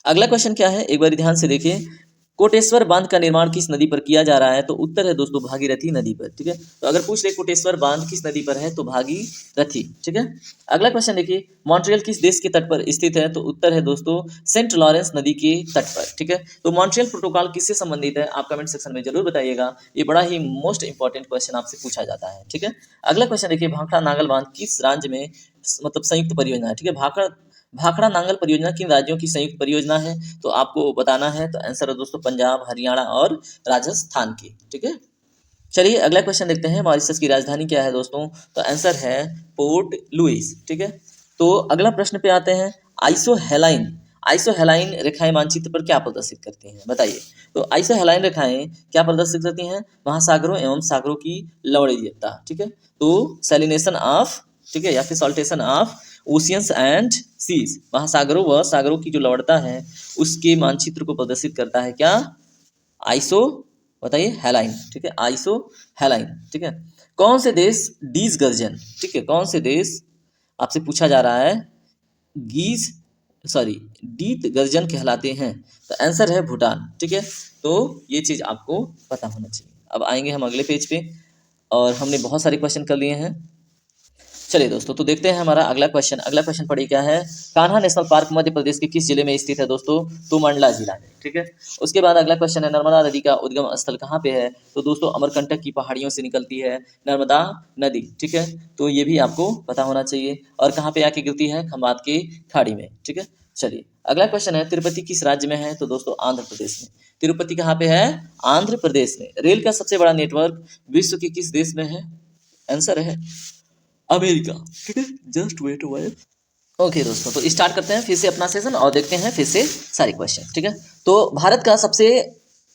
अगला क्वेश्चन क्या है, एक बार ध्यान से देखिए। कोटेश्वर बांध का निर्माण किस नदी पर किया जा रहा है? तो उत्तर है दोस्तों भागीरथी नदी पर, ठीक है। तो अगर पूछ ले कोटेश्वर बांध किस नदी पर है, तो भागीरथी, ठीक है। अगला क्वेश्चन देखिए, मॉन्ट्रियल किस देश के तट पर स्थित है? तो उत्तर है दोस्तों सेंट लॉरेंस नदी के तट पर, ठीक है। तो मॉन्ट्रियल प्रोटोकॉल किससे संबंधित है? आप कमेंट सेक्शन में जरूर बताइएगा, ये बड़ा ही मोस्ट इंपॉर्टेंट क्वेश्चन आपसे पूछा जाता है, ठीक है। अगला क्वेश्चन देखिए, भाखड़ा नांगल बांध किस राज्य में मतलब संयुक्त परियोजना है, ठीक है। भाखड़ा नांगल परियोजना किन राज्यों की संयुक्त परियोजना है? तो आपको बताना है। तो आंसर है दोस्तों पंजाब, हरियाणा और राजस्थान की, ठीक है। चलिए अगला क्वेश्चन देखते हैं, मॉरिशस की राजधानी क्या है दोस्तों? तो आंसर है पोर्ट लुइस, ठीक है। तो अगला प्रश्न पे आते हैं, आइसोहेलाइन रेखाएं मानचित्र पर क्या प्रदर्शित करती हैं? बताइए। तो आइसोहेलाइन रेखाएं क्या प्रदर्शित करती हैं? महासागरों एवं सागरों की लवणीयता, ठीक है। तो सैलिनेशन ऑफ, ठीक है, या फिर saltation of oceans and seas, महासागरों व सागरों की जो लवणता है उसके मानचित्र को प्रदर्शित करता है क्या? आइसो, बताइए, हेलाइन, ठीक है, आइसो हेलाइन, ठीक है। कौन से देश डीज गर्जन, ठीक है, कौन से देश आपसे पूछा जा रहा है गीज सॉरी डीत गर्जन कहलाते हैं? तो आंसर है भूटान, ठीक है। तो ये चीज आपको पता होना चाहिए। अब आएंगे हम अगले पेज पे, और हमने बहुत सारे क्वेश्चन कर लिए हैं। चलिए दोस्तों, तो देखते हैं हमारा अगला क्वेश्चन। अगला क्वेश्चन पढ़िए क्या है, कान्हा नेशनल पार्क मध्य प्रदेश के किस जिले में स्थित है दोस्तों? तो मंडला जिला में, ठीक है। उसके बाद अगला क्वेश्चन है, नर्मदा नदी का उद्गम स्थल कहाँ पे है? तो दोस्तों अमरकंटक की पहाड़ियों से निकलती है नर्मदा नदी, ठीक है। तो ये भी आपको पता होना चाहिए। और कहाँ पे आके गिरती है? खंबात की खाड़ी में, ठीक है। चलिए अगला क्वेश्चन है, तिरुपति किस राज्य में है? तो दोस्तों आंध्र प्रदेश में। तिरुपति कहाँ पे है? आंध्र प्रदेश में। रेल का सबसे बड़ा नेटवर्क विश्व के किस देश में है? आंसर है अमेरिका, ठीक है। Just wait while. ओके दोस्तों, तो स्टार्ट करते हैं फिर से अपना सेशन और देखते हैं फिर से सारे क्वेश्चन, ठीक है। तो भारत का सबसे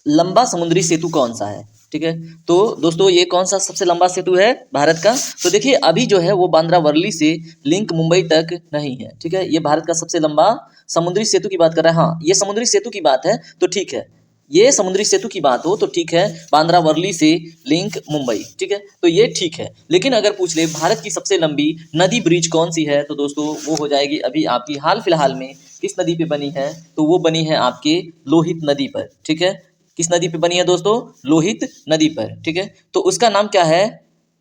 लंबा समुद्री सेतु कौन सा है, ठीक है। तो दोस्तों ये कौन सा सबसे लंबा सेतु है भारत का? तो देखिए अभी जो है वो बांद्रा वर्ली से लिंक मुंबई तक नहीं है, ठीक है। ये भारत का सबसे लंबा समुद्री सेतु की बात कर रहा है। हाँ, ये समुद्री सेतु की बात है तो ठीक है, ये समुद्री सेतु की बात हो तो ठीक है, बांद्रा वर्ली से लिंक मुंबई, ठीक है, तो ये ठीक है। लेकिन अगर पूछ ले भारत की सबसे लंबी नदी ब्रिज कौन सी है, तो दोस्तों वो हो जाएगी अभी आपकी हाल फिलहाल में किस नदी पे बनी है? तो वो बनी है आपके लोहित नदी पर, ठीक है। किस नदी पे बनी है दोस्तों? लोहित नदी पर, ठीक है। तो उसका नाम क्या है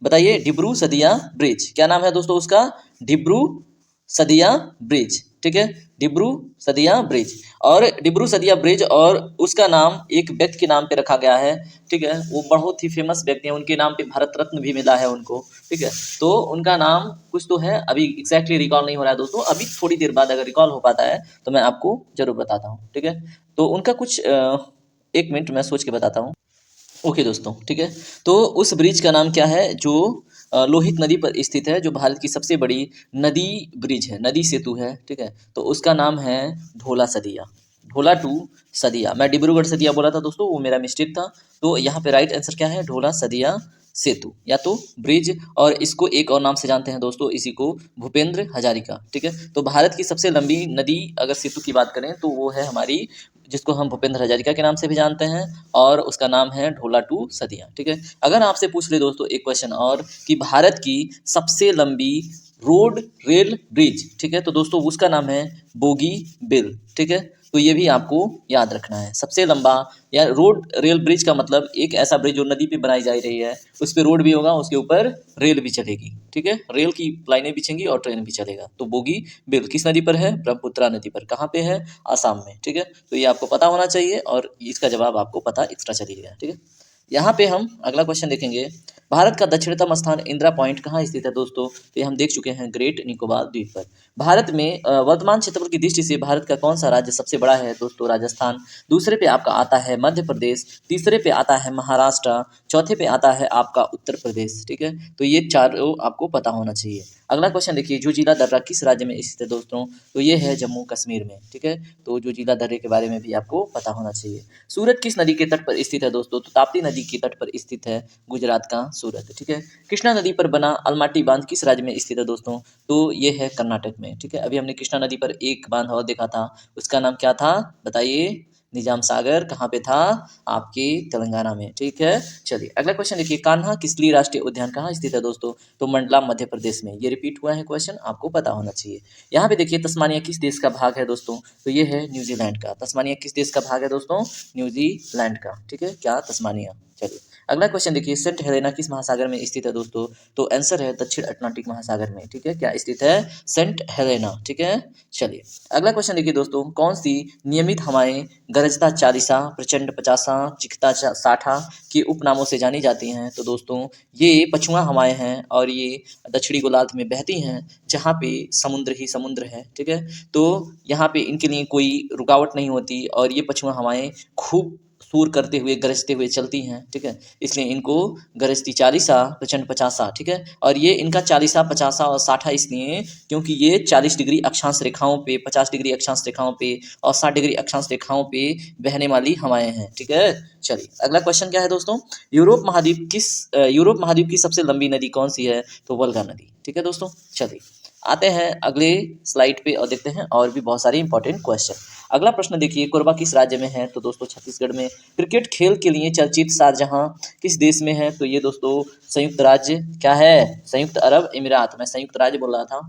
बताइए? डिब्रू सदिया ब्रिज। क्या नाम है दोस्तों उसका? डिब्रू सदिया ब्रिज, ठीक है, डिब्रू सदिया ब्रिज। और डिब्रू सदिया ब्रिज, और उसका नाम एक व्यक्ति के नाम पे रखा गया है, ठीक है। वो बहुत ही फेमस व्यक्ति हैं, उनके नाम पे भारत रत्न भी मिला है उनको, ठीक है। तो उनका नाम कुछ तो है, अभी एग्जैक्टली रिकॉल नहीं हो रहा है दोस्तों, अभी थोड़ी देर बाद अगर रिकॉल हो पाता है तो मैं आपको जरूर बताता हूँ, ठीक है। तो उनका कुछ 1 मिनट मैं सोच के बताता हूँ। ओके दोस्तों, ठीक है। तो उस ब्रिज का नाम क्या है जो लोहित नदी पर स्थित है, जो भारत की सबसे बड़ी नदी ब्रिज है, नदी सेतु है, ठीक है। तो उसका नाम है ढोला सदिया, ढोला टू सदिया। मैं डिब्रूगढ़ सदिया बोला था दोस्तों, वो मेरा मिस्टेक था। तो यहाँ पे राइट आंसर क्या है? ढोला सदिया सेतु या तो ब्रिज। और इसको एक और नाम से जानते हैं दोस्तों, इसी को भूपेंद्र हजारिका, ठीक है। तो भारत की सबसे लंबी नदी अगर सेतु की बात करें तो वो है हमारी, जिसको हम भूपेंद्र हजारिका के नाम से भी जानते हैं, और उसका नाम है ढोला टू सदिया, ठीक है। अगर आपसे पूछ ले दोस्तों एक क्वेश्चन और कि भारत की सबसे लंबी रोड रेल ब्रिज, ठीक है, तो दोस्तों उसका नाम है बोगी बिल, ठीक है, तो ये भी आपको याद रखना है। सबसे लंबा या रोड रेल ब्रिज का मतलब एक ऐसा ब्रिज जो नदी पे बनाई जा रही है, उस पे रोड भी होगा, उसके ऊपर रेल भी चलेगी, ठीक है, रेल की लाइनें बिछेंगी और ट्रेन भी चलेगा। तो बोगी बिल किस नदी पर है? ब्रह्मपुत्रा नदी पर। कहाँ पे है? आसाम में, ठीक है, तो ये आपको पता होना चाहिए और इसका जवाब आपको पता एक्स्ट्रा चलिएगा, ठीक है। यहाँ पे हम अगला क्वेश्चन देखेंगे, भारत का दक्षिणतम स्थान इंदिरा पॉइंट कहाँ स्थित है दोस्तों? तो ये हम देख चुके हैं, ग्रेट निकोबार द्वीप पर। भारत में वर्तमान क्षेत्रफल की दृष्टि से भारत का कौन सा राज्य सबसे बड़ा है दोस्तों? राजस्थान। दूसरे पे आपका आता है मध्य प्रदेश, तीसरे पे आता है महाराष्ट्र, चौथे पे आता है आपका उत्तर प्रदेश, ठीक है, तो ये चारों आपको पता होना चाहिए। अगला क्वेश्चन देखिए, जो जिला दर्रा किस राज्य में स्थित है दोस्तों? तो ये है जम्मू कश्मीर में, ठीक है, तो जो जिला दर्रे के बारे में भी आपको पता होना चाहिए। सूरत किस नदी के तट पर स्थित है दोस्तों? तो ताप्ती नदी के तट पर स्थित है गुजरात का सूरत, ठीक है। कृष्णा नदी पर बना अलमाटी बांध किस राज्य में स्थित है दोस्तों? तो ये है कर्नाटक में, ठीक है। अभी हमने कृष्णा नदी पर एक बांध और देखा था, उसका नाम क्या था बताइए? निजाम सागर। कहाँ पे था? आपके तेलंगाना में, ठीक है। चलिए अगला क्वेश्चन देखिए, कान्हा किसली राष्ट्रीय उद्यान कहाँ स्थित है दोस्तों? तो मंडला मध्य प्रदेश में। ये रिपीट हुआ है क्वेश्चन, आपको पता होना चाहिए। यहाँ पे देखिए, तस्मानिया किस देश का भाग है दोस्तों? तो ये है न्यूजीलैंड का। तस्मानिया किस देश का भाग है दोस्तों? न्यूजीलैंड का, ठीक है, क्या? तस्मानिया। चलिए अगला क्वेश्चन देखिए, सेंट हेलेना किस महासागर में स्थित है दोस्तों? तो आंसर है दक्षिण अटलांटिक महासागर में, ठीक है, क्या स्थित है? सेंट हेलेना, ठीक है। चलिए अगला क्वेश्चन देखिए दोस्तों, कौन सी नियमित हवाएं गरजता 40, प्रचंड 50, चिखता 60 के उपनामों से जानी जाती हैं? तो दोस्तों ये पछुआ हवाएं हैं और ये दक्षिणी गोलार्ध में बहती हैं, जहाँ पे समुद्र ही समुद्र है, ठीक है, तो यहाँ पे इनके लिए कोई रुकावट नहीं होती और ये पछुआ हवाएं खूब शोर करते हुए गरजते हुए चलती हैं, ठीक है, इसलिए इनको गरजती 40, प्रचंड 50, ठीक है, और ये इनका 40, 50 और 60 इसलिए क्योंकि ये 40 डिग्री अक्षांश रेखाओं पे, 50 डिग्री अक्षांश रेखाओं पे और 60 डिग्री अक्षांश रेखाओं पे बहने वाली हवाएं हैं, ठीक है। चलिए अगला क्वेश्चन क्या है दोस्तों, यूरोप महाद्वीप की सबसे लंबी नदी कौन सी है? तो वोल्गा नदी, ठीक है दोस्तों। चलिए आते हैं अगले स्लाइड पे और देखते हैं और भी बहुत सारे इंपॉर्टेंट क्वेश्चन। अगला प्रश्न देखिए, कोरबा किस राज्य में है? तो दोस्तों छत्तीसगढ़ में। क्रिकेट खेल के लिए चर्चित शारजहां किस देश में है? तो ये दोस्तों संयुक्त राज्य क्या है? संयुक्त अरब अमीरात। मैं संयुक्त राज्य बोल रहा था।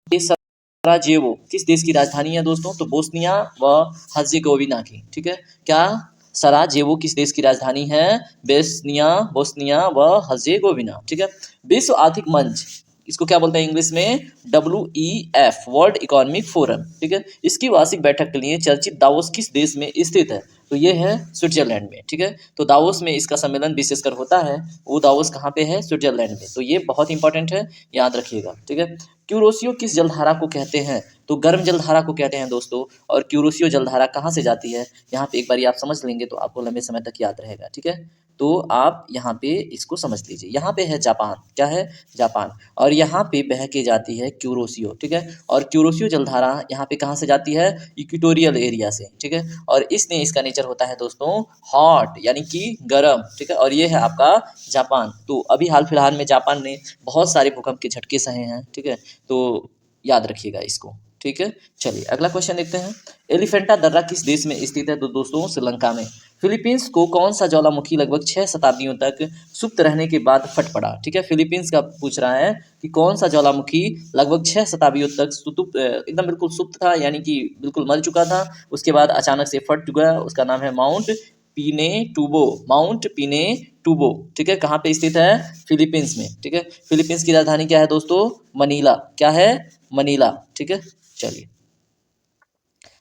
ये सराजेवो किस देश की राजधानी है दोस्तों? तो बोस्निया व हर्जेगोविना की, ठीक है, क्या? सराजेवो किस देश की राजधानी है? बोस्निया व हर्जेगोविना, ठीक है। विश्व आर्थिक मंच, इसको क्या बोलते हैं इंग्लिश में? WEF, वर्ल्ड इकोनॉमिक फोरम, ठीक है, इसकी वार्षिक बैठक के लिए चर्चित दावोस किस देश में स्थित है? तो ये है स्विट्जरलैंड में, ठीक है, तो दावोस में इसका सम्मेलन विशेषकर होता है, वो दावोस कहाँ पे है? स्विट्जरलैंड में, तो ये बहुत इंपॉर्टेंट है, याद रखिएगा, ठीक है। क्यूरोसियो किस जलधारा को कहते हैं? तो गर्म जलधारा को कहते हैं दोस्तों। और क्यूरोसियो जलधारा कहाँ से जाती है? यहाँ पे एक बार आप समझ लेंगे तो आपको लंबे समय तक याद रहेगा, ठीक है, तो आप यहाँ पे इसको समझ लीजिए। यहाँ पे है जापान, क्या है? जापान, और यहाँ पे बह के जाती है क्यूरोसियो, ठीक है, और क्यूरोसियो जलधारा यहाँ पे कहाँ से जाती है? इक्वेटोरियल एरिया से, ठीक है, और इसलिए इसका नेचर होता है दोस्तों हॉट, यानी कि गर्म, ठीक है, और ये है आपका जापान। तो अभी हाल फिलहाल में जापान ने बहुत सारे भूकंप के झटके सहे हैं, ठीक है, तो याद रखिएगा इसको, ठीक है। चलिए अगला क्वेश्चन देखते हैं, एलिफेंटा दर्रा किस देश में स्थित है? तो दोस्तों श्रीलंका में। फिलीपींस को कौन सा ज्वालामुखी लगभग 6 शताब्दियों तक सुप्त रहने के बाद फट पड़ा? ठीक है, फिलीपींस का पूछ रहा है कि कौन सा ज्वालामुखी लगभग 6 शताब्दियों तक एकदम बिल्कुल सुप्त था, यानी कि बिल्कुल मर चुका था, उसके बाद अचानक से फट गया। उसका नाम है माउंट पिनेटुबो, माउंट पिनेटुबो, ठीक है, कहाँ पे स्थित है? फिलीपींस में, ठीक है। फिलीपींस की राजधानी क्या है दोस्तों? मनीला, क्या है? मनीला, ठीक है। चलिए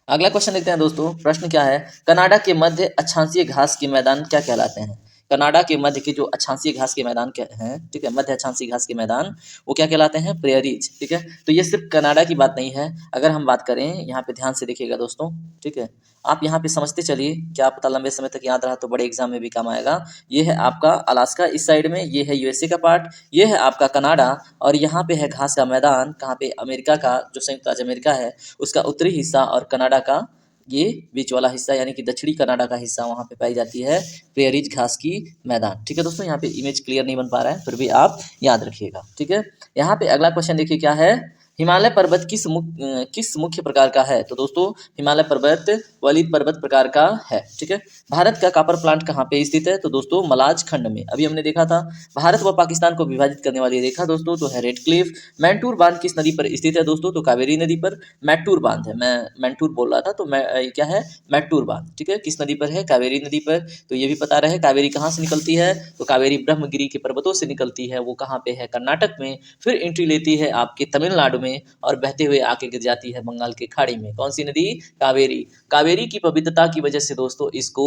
अगला क्वेश्चन देखते हैं दोस्तों, प्रश्न क्या है, कनाडा के मध्य अक्षांशीय घास के मैदान क्या कहलाते हैं? कनाडा के मध्य के जो अक्षांशीय घास के मैदान क्या हैं, ठीक है, मध्य अक्षांशीय घास के मैदान, वो क्या कहलाते हैं? प्रेयरीज, ठीक है। तो ये सिर्फ कनाडा की बात नहीं है, अगर हम बात करें, यहाँ पे ध्यान से देखिएगा दोस्तों, ठीक है, आप यहाँ पे समझते चलिए, क्या पता लंबे समय तक याद रहा तो बड़े एग्जाम में भी काम आएगा। ये है आपका अलास्का इस साइड में, ये है यूएसए का पार्ट, ये है आपका कनाडा, और यहाँ पे है घास का मैदान, कहाँ पे? अमेरिका का, जो संयुक्त राज्य अमेरिका है उसका उत्तरी हिस्सा, और कनाडा का ये बीच वाला हिस्सा, यानी कि दक्षिणी कनाडा का हिस्सा, वहाँ पे पाई जाती है प्रेयरीज घास की मैदान, ठीक है दोस्तों। यहाँ पे इमेज क्लियर नहीं बन पा रहा है, फिर भी आप याद रखिएगा, ठीक है। यहाँ पे अगला क्वेश्चन देखिए क्या है, हिमालय पर्वत किस मुख्य प्रकार का है? तो दोस्तों हिमालय पर्वत वलित पर्वत प्रकार का है। ठीक है। भारत का कॉपर प्लांट कहाँ पे स्थित है? तो दोस्तों मलाज खंड में। अभी हमने देखा था भारत व पाकिस्तान को विभाजित करने वाली रेखा दोस्तों तो है रेड क्लिफ। मैंटूर बांध किस नदी पर स्थित है दोस्तों? तो कावेरी नदी पर। मैटूर बांध है, मैं मैंटूर बोल रहा था तो क्या है मैटूर बांध। ठीक है। किस नदी पर है? कावेरी नदी पर। तो ये भी पता रहे कावेरी कहाँ से निकलती है? तो कावेरी ब्रह्मगिरी के पर्वतों से निकलती है। वो कहाँ पे है? कर्नाटक में। फिर एंट्री लेती है आपके तमिलनाडु में और बहते हुए आके गिर जाती है बंगाल की खाड़ी में। कौन सी नदी? कावेरी। कावेरी की पवित्रता की वजह से दोस्तों इसको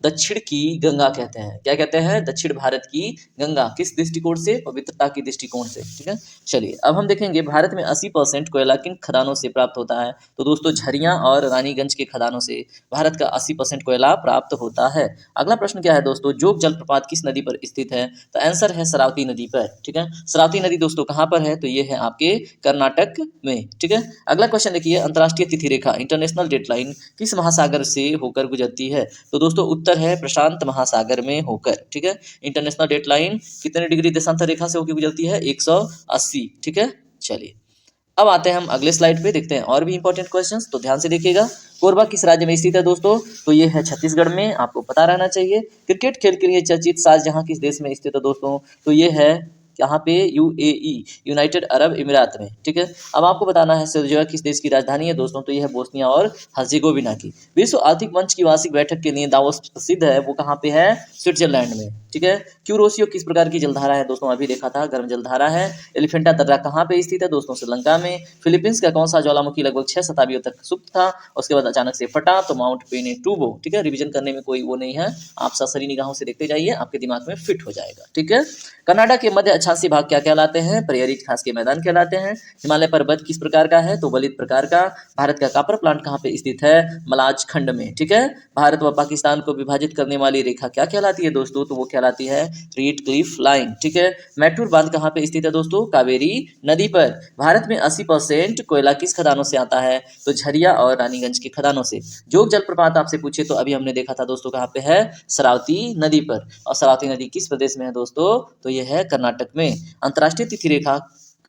दक्षिण की गंगा कहते हैं। क्या कहते हैं? दक्षिण भारत की गंगा। किस दृष्टिकोण से? पवित्रता की दृष्टिकोण से। ठीक है। चलिए अब हम देखेंगे भारत में 80% कोयला किन खदानों से प्राप्त होता है? तो दोस्तों झरिया और रानीगंज के खदानों से भारत का 80% कोयला प्राप्त होता है। अगला प्रश्न क्या है दोस्तों? जोग जलप्रपात किस नदी पर स्थित है? तो आंसर है शरावती नदी पर। ठीक है। शरावती नदी दोस्तों कहाँ पर है? तो ये है आपके कर्नाटक में। ठीक है। अगला क्वेश्चन देखिए, अंतर्राष्ट्रीय तिथि रेखा इंटरनेशनल डेडलाइन किस महासागर से होकर गुजरती है? तो दोस्तों उत्तर है प्रशांत महासागर में होकर। ठीक है। इंटरनेशनल डेडलाइन कितने डिग्री देशांतर रेखा से होकर गुजरती है? 180। ठीक है। चलिए अब आते हैं हम अगले स्लाइड पे, देखते हैं और भी इंपॉर्टेंट क्वेश्चंस, तो ध्यान से देखिएगा। कोरबा किस राज्य में स्थित है दोस्तों? तो ये है छत्तीसगढ़ में, आपको पता रहना चाहिए। क्रिकेट खेल के लिए चर्चित शारजाह किस देश में स्थित है दोस्तों? तो ये है यहाँ पे यूएई, यूनाइटेड अरब अमीरात में। ठीक है। अब आपको बताना है सर्जिया किस देश की राजधानी है दोस्तों? तो ये है बोस्निया और हर्जेगोविना की। विश्व आर्थिक मंच की वार्षिक बैठक के लिए दावोस प्रसिद्ध है, वो कहाँ पे है? स्विट्जरलैंड में। ठीक है। क्यूरोसियो किस प्रकार की जलधारा है दोस्तों? अभी देखा था, गर्म जलधारा है। एलिफेंटा दर्रा कहाँ पे स्थित है दोस्तों? श्रीलंका में। फिलीपींस का कौन सा ज्वालामुखी लगभग 6 शताब्दियों तक सुप्त था, उसके बाद अचानक से फटा? तो माउंट पेनेटूबो। ठीक है। रिवीजन करने में कोई वो नहीं है, आप ससरी निगाहों से देखते जाइए, आपके दिमाग में फिट हो जाएगा। ठीक है। कनाडा के मध्य अक्षांशीय भाग क्या कहलाते हैं? प्रेयरी घास के मैदान कहलाते हैं। हिमालय पर्वत किस प्रकार का है? तो वलित प्रकार का। भारत का कॉपर प्लांट कहाँ पे स्थित है? मलाज खंड में। ठीक है। भारत व पाकिस्तान को विभाजित करने वाली रेखा क्या कहलाती है दोस्तों? तो वो कहलाती है रेड क्लिफ लाइन। ठीक है। मैटूर बांध कहाँ पे स्थित है दोस्तों? कावेरी नदी पर। भारत में 80% कोयला किस खदानों से आता है? तो झरिया और रानीगंज के खदानों से। जोग जलप्रपात आपसे पूछे तो अभी हमने देखा था दोस्तों कहाँ पे है? शरावती नदी पर। और शरावती नदी किस प्रदेश में है दोस्तों? तो यह है कर्नाटक में। अंतर्राष्ट्रीय तिथि रेखा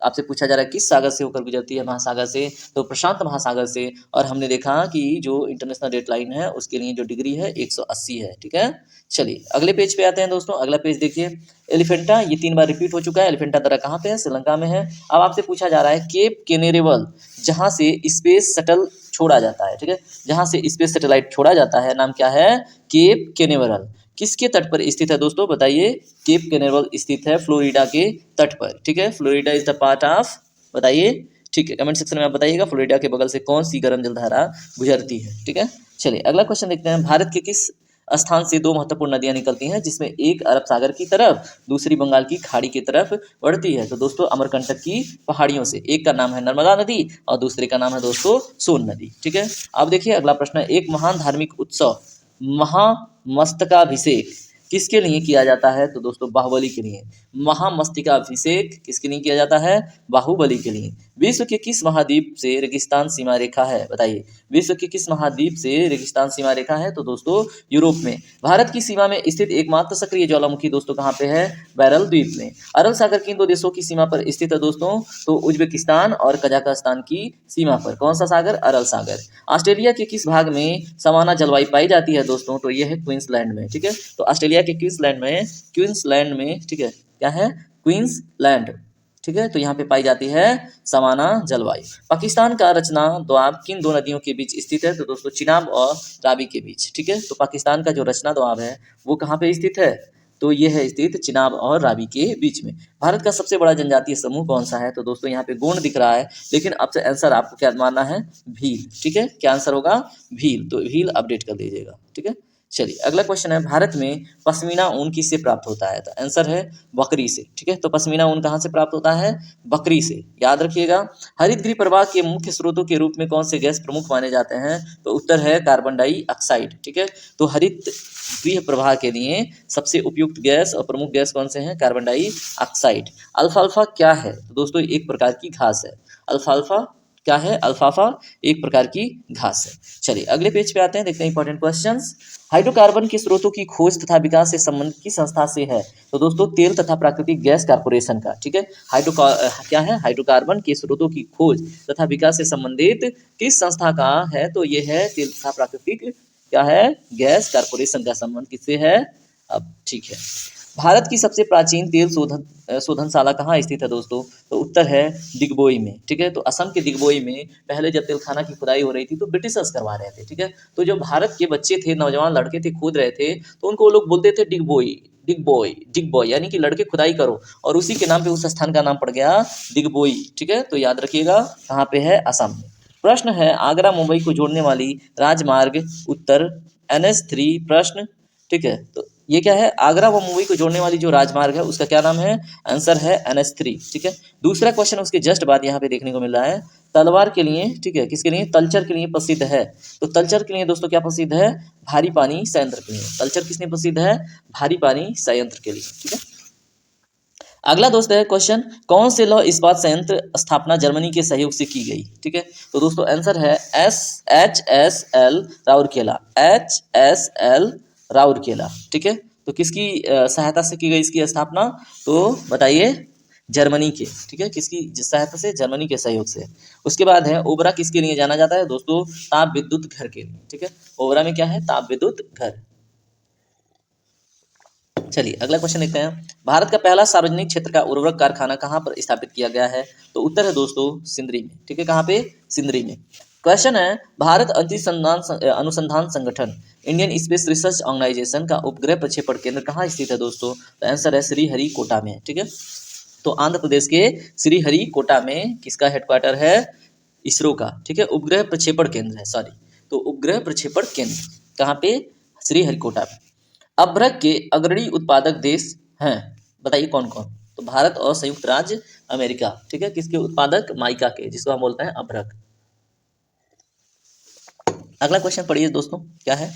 आपसे पूछा जा रहा है किस सागर से होकर गुजरती है? महासागर से। तो प्रशांत महासागर से। और हमने देखा कि जो इंटरनेशनल डेट लाइन है उसके लिए जो डिग्री है 180 है। ठीक है। चलिए अगले पेज पे आते हैं दोस्तों। अगला पेज देखिए, एलिफेंटा, ये 3 बार रिपीट हो चुका है। एलिफेंटा दर्रा कहाँ पे है? श्रीलंका में है। अब आपसे पूछा जा रहा है केप केनेरेवल, जहाँ से स्पेस शटल छोड़ा जाता है। ठीक है। जहाँ से स्पेस सैटेलाइट छोड़ा जाता है, नाम क्या है? केप केनेवरल। किसके तट पर स्थित है दोस्तों? बताइए। केप केनेवरल स्थित है फ्लोरिडा के तट पर। ठीक है। Florida is the part of, बताइए। ठीक है, कमेंट सेक्शन में आप बताइएगा फ्लोरिडा के बगल से कौन सी गर्म जलधारा गुजरती है। ठीक है। चलिए अगला क्वेश्चन देखते हैं, भारत के किस स्थान से 2 महत्वपूर्ण नदियां निकलती हैं, जिसमें एक अरब सागर की तरफ, दूसरी बंगाल की खाड़ी की तरफ बढ़ती है? तो दोस्तों अमरकंटक की पहाड़ियों से। एक का नाम है नर्मदा नदी और दूसरे का नाम है दोस्तों सोन नदी। ठीक है। अब देखिए अगला प्रश्न है, एक महान धार्मिक उत्सव महामस्तकाभिषेक किसके लिए किया जाता है? तो दोस्तों बाहुबली के लिए। महामस्तकाभिषेक किसके लिए किया जाता है? बाहुबली के लिए। विश्व के किस महाद्वीप से रेगिस्तान सीमा रेखा है? बताइए। विश्व के किस महाद्वीप से रेगिस्तान सीमा रेखा है? तो दोस्तों यूरोप में। भारत की सीमा में स्थित एकमात्र सक्रिय ज्वालामुखी दोस्तों कहाँ पे है? बैरल द्वीप में। अरब सागर किन 2 देशों की सीमा पर स्थित है दोस्तों? तो उज्बेकिस्तान और कजाकिस्तान की सीमा पर। कौन सा सागर? अरल सागर। ऑस्ट्रेलिया के किस भाग में समाना जलवायु पाई जाती है दोस्तों? तो यह है क्वींसलैंड में। ठीक है। तो ऑस्ट्रेलिया के क्वींसलैंड में, ठीक है, क्या है? क्वींसलैंड। ठीक है। तो यहाँ पे पाई जाती है समाना जलवायु। पाकिस्तान का रचना दोआब किन 2 नदियों के बीच स्थित है? तो दोस्तों चिनाब और रावी के बीच। ठीक है। तो पाकिस्तान का जो रचना दोआब है वो कहाँ पे स्थित है? तो ये है स्थित चिनाब और रावी के बीच में। भारत का सबसे बड़ा जनजातीय समूह कौन सा है? तो दोस्तों यहाँ पे गोंड दिख रहा है, लेकिन अब से आंसर आपको क्या मानना है? भील। ठीक है। क्या आंसर होगा? भील। तो भील अपडेट कर दीजिएगा। ठीक है। चलिए अगला क्वेश्चन है, भारत में पश्मीना ऊन किससे प्राप्त होता है? तो आंसर है बकरी से। ठीक है। तो पश्मीना ऊन कहाँ से प्राप्त होता है? बकरी से, याद रखिएगा। हरित गृह प्रवाह के मुख्य स्रोतों के रूप में कौन से गैस प्रमुख माने जाते हैं? तो उत्तर है कार्बन डाइऑक्साइड। ठीक है। तो हरित गृह प्रवाह के लिए सबसे उपयुक्त गैस और प्रमुख गैस कौन से हैं? Carbon dioxide. अल्फाल्फा क्या है? तो दोस्तों एक प्रकार की घास है। अल्फाल्फा क्या है? अल्फाफा एक प्रकार की घास है। चलिए अगले पेज पे आते हैं, देखते हैं इंपॉर्टेंट क्वेश्चंस। हाइड्रोकार्बन के स्रोतों की खोज तथा विकास से संबंधित किस संस्था से है? तो दोस्तों तेल तथा प्राकृतिक गैस कॉर्पोरेशन का, ठीक है। क्या है? हाइड्रोकार्बन के स्रोतों की खोज तथा विकास से संबंधित किस संस्था का है? तो ये है तेल तथा प्राकृतिक क्या है? गैस कॉर्पोरेशन का संबंध किससे है? अब ठीक है। भारत की सबसे प्राचीन तेल शोधनशाला कहाँ स्थित है दोस्तों? तो उत्तर है दिग्बोई में, ठीक है। तो असम के दिग्बोई में पहले जब तेलखाना की खुदाई हो रही थी तो ब्रिटिशर्स करवा रहे थे, ठीक है। तो जो भारत के बच्चे थे, नौजवान लड़के थे, खोद रहे थे, तो उनको वो लोग बोलते थे डिगबोई, डिगबॉय, यानी कि लड़के खुदाई करो, और उसी के नाम पे उस स्थान का नाम पड़ गया दिग्बोई, ठीक है। तो याद रखिएगा कहाँ पे है? असम में। प्रश्न है आगरा मुंबई को जोड़ने वाली राजमार्ग, उत्तर NH3। प्रश्न, ठीक है। तो ये क्या है? आगरा व मुंबई को जोड़ने वाली जो राजमार्ग है उसका क्या नाम है? आंसर है NH3, ठीक है। दूसरा क्वेश्चन उसके जस्ट बाद यहाँ पे देखने को मिल रहा है, तलवार के लिए, ठीक है, किसके लिए? तलचर के लिए प्रसिद्ध है। तो तलचर के लिए दोस्तों क्या प्रसिद्ध है? भारी पानी संयंत्र के लिए। तलचर किसने प्रसिद्ध है? भारी पानी संयंत्र के लिए, ठीक है। अगला दोस्त है क्वेश्चन, कौन से लौह इस्पात संयंत्र स्थापना जर्मनी के सहयोग से की गई? ठीक है। तो दोस्तों आंसर है HSL राउरकेला, HSL राउरकेला, ठीक है। तो किसकी सहायता से की गई इसकी स्थापना? तो बताइए, जर्मनी के, ठीक है। किसकी सहायता से? जर्मनी के सहयोग से। उसके बाद है ओबरा किसके लिए जाना जाता है दोस्तों? ताप विद्युत घर के लिए, ठीक है। ओबरा में क्या है? ताप विद्युत घर। चलिए अगला क्वेश्चन देखते हैं, भारत का पहला सार्वजनिक क्षेत्र का उर्वरक कारखाना कहाँ पर स्थापित किया गया है? तो उत्तर है दोस्तों सिंदरी में, ठीक है। कहाँ पे? सिंदरी में। क्वेश्चन है, भारत अनुसंधान संगठन, इंडियन स्पेस रिसर्च ऑर्गेनाइजेशन का उपग्रह प्रक्षेपण केंद्र कहाँ स्थित है दोस्तों? तो आंसर है श्रीहरिकोटा में, ठीक है। तो आंध्र प्रदेश के श्रीहरिकोटा में किसका हेडक्वार्टर है? इसरो का, ठीक है। उपग्रह प्रक्षेपण केंद्र है, सॉरी। तो उपग्रह प्रक्षेपण केंद्र कहाँ पे? श्रीहरिकोटा में। अभ्रक के अग्रणी उत्पादक देश हैं, बताइए कौन कौन? तो भारत और संयुक्त राज्य अमेरिका, ठीक है। किसके उत्पादक? माइका के, जिसको हम बोलते हैं अभ्रक। अगला क्वेश्चन पढ़िए दोस्तों, क्या है?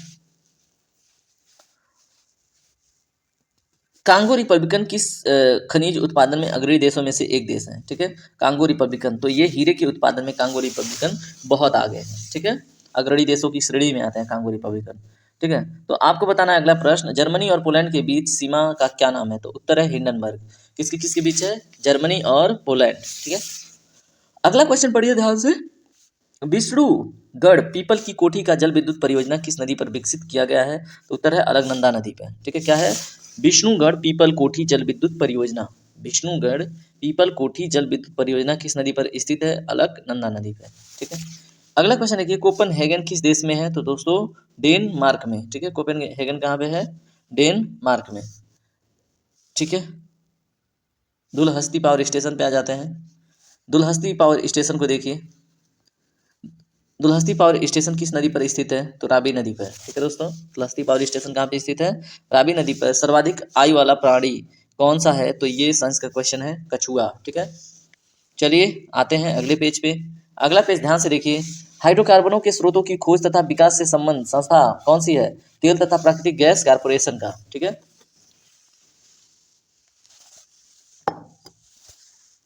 कांगो रिपब्लिकन किस खनिज उत्पादन में अग्रणी देशों में से एक देश है? ठीक है, कांगो रिपब्लिकन। तो ये हीरे के उत्पादन में कांगो रिपब्लिकन बहुत आगे है, ठीक है। अग्रणी देशों की श्रेणी में आते हैं कांगो रिपब्लिकन, ठीक है। तो आपको बताना है अगला प्रश्न, जर्मनी और पोलैंड के बीच सीमा का क्या नाम है? तो उत्तर है हिंडनबर्ग। किसके किसके बीच है? जर्मनी और पोलैंड, ठीक है। अगला क्वेश्चन पढ़िए ध्यान से, विष्णुगढ़ पीपल की कोठी का जल विद्युत परियोजना किस नदी पर विकसित किया गया है? तो उत्तर है अलकनंदा नदी पर, ठीक है। क्या है? विष्णुगढ़ पीपल कोठी जल विद्युत परियोजना, विष्णुगढ़ पीपल कोठी जल विद्युत परियोजना किस नदी पर स्थित है? अलकनंदा नदी पर, ठीक है। अगला क्वेश्चन देखिए, कोपनहेगन किस देश में है? तो दोस्तों डेनमार्क में, ठीक है। कोपनहेगन कहाँ पे है? डेनमार्क में, ठीक है। दुलहस्ती पावर स्टेशन पे आ जाते हैं। दुलहस्ती पावर स्टेशन को देखिए, दुलहस्ती पावर स्टेशन किस नदी पर स्थित है? तो रावी नदी पर, ठीक है दोस्तों। दुलहस्ती पावर स्टेशन कहाँ पे स्थित है? रावी नदी पर। सर्वाधिक आयु वाला प्राणी कौन सा है? तो ये साइंस का क्वेश्चन है, कछुआ, ठीक है। चलिए आते हैं अगले पेज पे। अगला पेज ध्यान से देखिए, हाइड्रोकार्बनों के स्रोतों की खोज तथा विकास से संबंध संस्था कौन सी है? तेल तथा प्राकृतिक गैस कारपोरेशन का, ठीक है।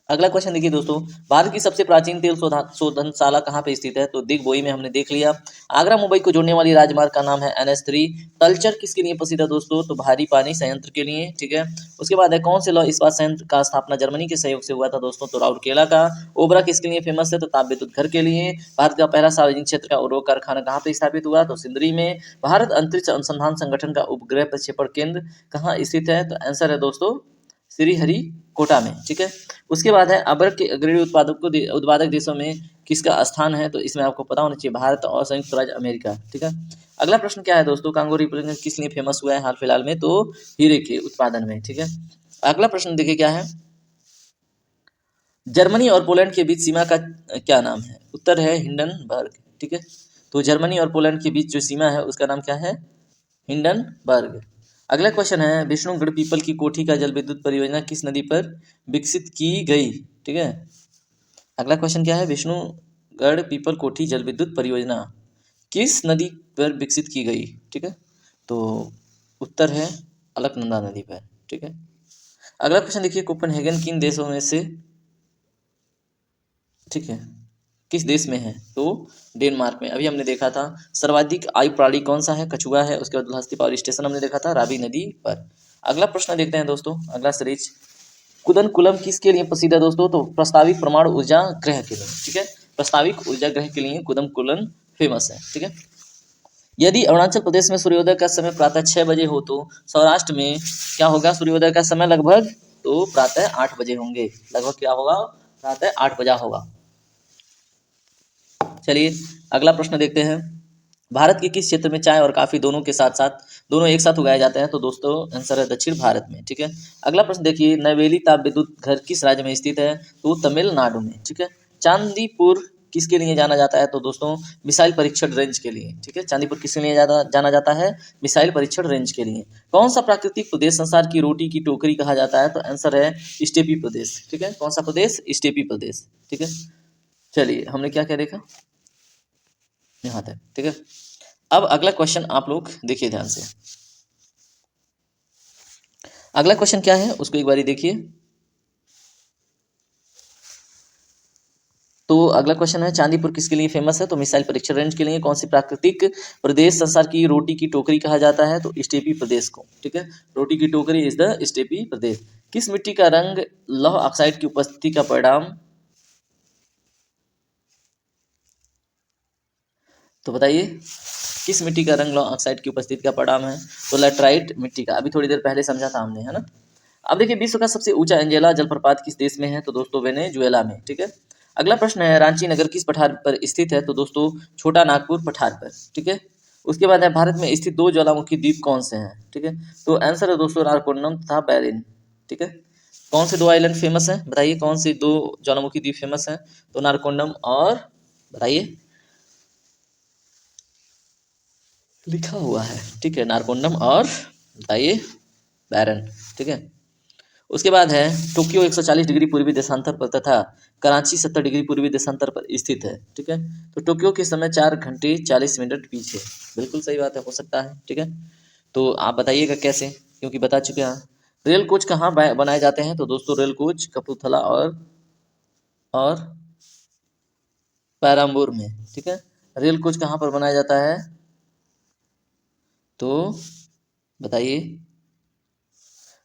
अगला क्वेश्चन देखिए दोस्तों, भारत की सबसे प्राचीन तेल शोधनशाला कहाँ पे स्थित है? तो दिग्बोई में, हमने देख लिया। आगरा मुंबई को जोड़ने वाली राजमार्ग का नाम है NH3। तलचर किसके लिए प्रसिद्ध है दोस्तों? तो भारी पानी संयंत्र के लिए, ठीक है। उसके बाद है, कौन से लौह इस्पात संयंत्र का स्थापना जर्मनी के सहयोग से हुआ था दोस्तों? तो राउरकेला का। ओबरा किसके लिए फेमस है? तो ताप विद्युत घर के लिए। भारत का पहला सार्वजनिक क्षेत्र का उर्वरक कारखाना कहाँ पे स्थापित हुआ? तो सिंदरी में। भारत अंतरिक्ष अनुसंधान संगठन का उपग्रह प्रक्षेपण केंद्र कहाँ स्थित है? तो आंसर है दोस्तों श्रीहरिकोटा में, ठीक है। उसके बाद है, अबरक के अग्रणी उत्पादक देशों में किसका स्थान है? तो इसमें आपको पता होना चाहिए, भारत और संयुक्त राज्य अमेरिका, ठीक है। अगला प्रश्न क्या है दोस्तों, कांगो रिपब्लिकन किस लिए फेमस हुआ है हाल फिलहाल में? तो हीरे के उत्पादन में, ठीक है। अगला प्रश्न देखिए क्या है, जर्मनी और पोलैंड के बीच सीमा का क्या नाम है? उत्तर है हिंडनबर्ग, ठीक है। तो जर्मनी और पोलैंड के बीच जो सीमा है उसका नाम क्या है? हिंडनबर्ग। अगला क्वेश्चन है, विष्णुगढ़ पीपल की कोठी का जल विद्युत परियोजना किस नदी पर विकसित की गई? ठीक है। अगला क्वेश्चन क्या है, विष्णुगढ़ पीपल कोठी जल विद्युत परियोजना किस नदी पर विकसित की गई? ठीक है। तो उत्तर है अलकनंदा नदी पर, ठीक है। अगला क्वेश्चन देखिए, कोपेनहेगन किन देशों में से, ठीक है, किस देश में है? तो डेनमार्क में। अभी हमने देखा था सर्वाधिक आयु प्राणी कौन सा है? कछुआ है। उसके बाद हस्ती पावर स्टेशन हमने देखा था रावी नदी पर। अगला प्रश्न देखते हैं दोस्तों, अगला सीरीज कुदनकुलम किसके लिए प्रसिद्ध है दोस्तों? तो प्रस्तावित परमाणु ऊर्जा ग्रह के लिए, ठीक है। प्रस्तावित ऊर्जा ग्रह के लिए कुदनकुलम फेमस है, ठीक है। यदि अरुणाचल प्रदेश में सूर्योदय का समय प्रातः 6 बजे हो तो सौराष्ट्र में क्या होगा सूर्योदय का समय? लगभग तो प्रातः 8 बजे होंगे। लगभग क्या होगा? प्रातः 8 बजा होगा। चलिए अगला प्रश्न देखते हैं। भारत के किस क्षेत्र में चाय और काफी दोनों के साथ साथ दोनों एक साथ उगाए जाते हैं? तो दोस्तों आंसर है दक्षिण भारत में, ठीक है। अगला प्रश्न देखिए, नवेली ताप विद्युत घर किस राज्य में स्थित है? तो तमिलनाडु में, ठीक है। चांदीपुर किसके लिए जाना जाता है? तो दोस्तों मिसाइल परीक्षण रेंज के लिए, ठीक है। चांदीपुर किसके लिए जाना जाता है? मिसाइल परीक्षण रेंज के लिए। कौन सा प्राकृतिक प्रदेश संसार की रोटी की टोकरी कहा जाता है? तो आंसर है स्टेपी प्रदेश, ठीक है। कौन सा प्रदेश? स्टेपी प्रदेश, ठीक है। चलिए हमने क्या क्या देखा यहाँ तक, ठीक है। अब अगला क्वेश्चन आप लोग देखिए ध्यान से। अगला क्वेश्चन क्या है उसको एक बारी देखिए। तो अगला क्वेश्चन है चांदीपुर किसके लिए फेमस है? तो मिसाइल परीक्षण रेंज के लिए। कौन सी प्राकृतिक प्रदेश संसार की रोटी की टोकरी कहा जाता है? तो स्टेपी प्रदेश को, ठीक है। रोटी की टोकरी इज द स्टेपी प्रदेश। किस मिट्टी का रंग लौह ऑक्साइड की उपस्थिति का परिणाम? तो बताइए किस मिट्टी का रंग लौह ऑक्साइड की उपस्थिति का परिणाम है? तो लैटराइट मिट्टी का। अभी थोड़ी देर पहले समझा था हमने, है ना। अब देखिए विश्व का सबसे ऊंचा एंजेला जलप्रपात किस देश में है? तो दोस्तों वेनेजुएला में, ठीक है। अगला प्रश्न है रांची नगर किस पठार पर स्थित है? तो दोस्तों छोटा नागपुर पठार पर, ठीक है। उसके बाद है भारत में स्थित दो ज्वालामुखी द्वीप कौन से हैं? ठीक है। तो आंसर है दोस्तों नारकोंडम तथा बैरिन, ठीक है। कौन से दो आइलैंड फेमस हैं? बताइए कौन से दो ज्वालामुखी द्वीप फेमस हैं? तो नारकोंडम और बताइए लिखा हुआ है, ठीक है। नारकोंडम और बताइए बैरन, ठीक है। उसके बाद है टोक्यो 140 डिग्री पूर्वी देशांतर पर तथा कराची 70 डिग्री पूर्वी देशांतर पर स्थित है, ठीक है। तो टोक्यो के समय 4 घंटे 40 मिनट पीछे। बिल्कुल सही बात है, हो सकता है, ठीक है। तो आप बताइएगा कैसे, क्योंकि बता चुके हैं। रेल कोच कहाँ बनाए जाते हैं? तो दोस्तों रेल कोच कपूरथला और पैराम्बूर में, ठीक है। रेल कोच कहाँ पर बनाया जाता है? तो बताइए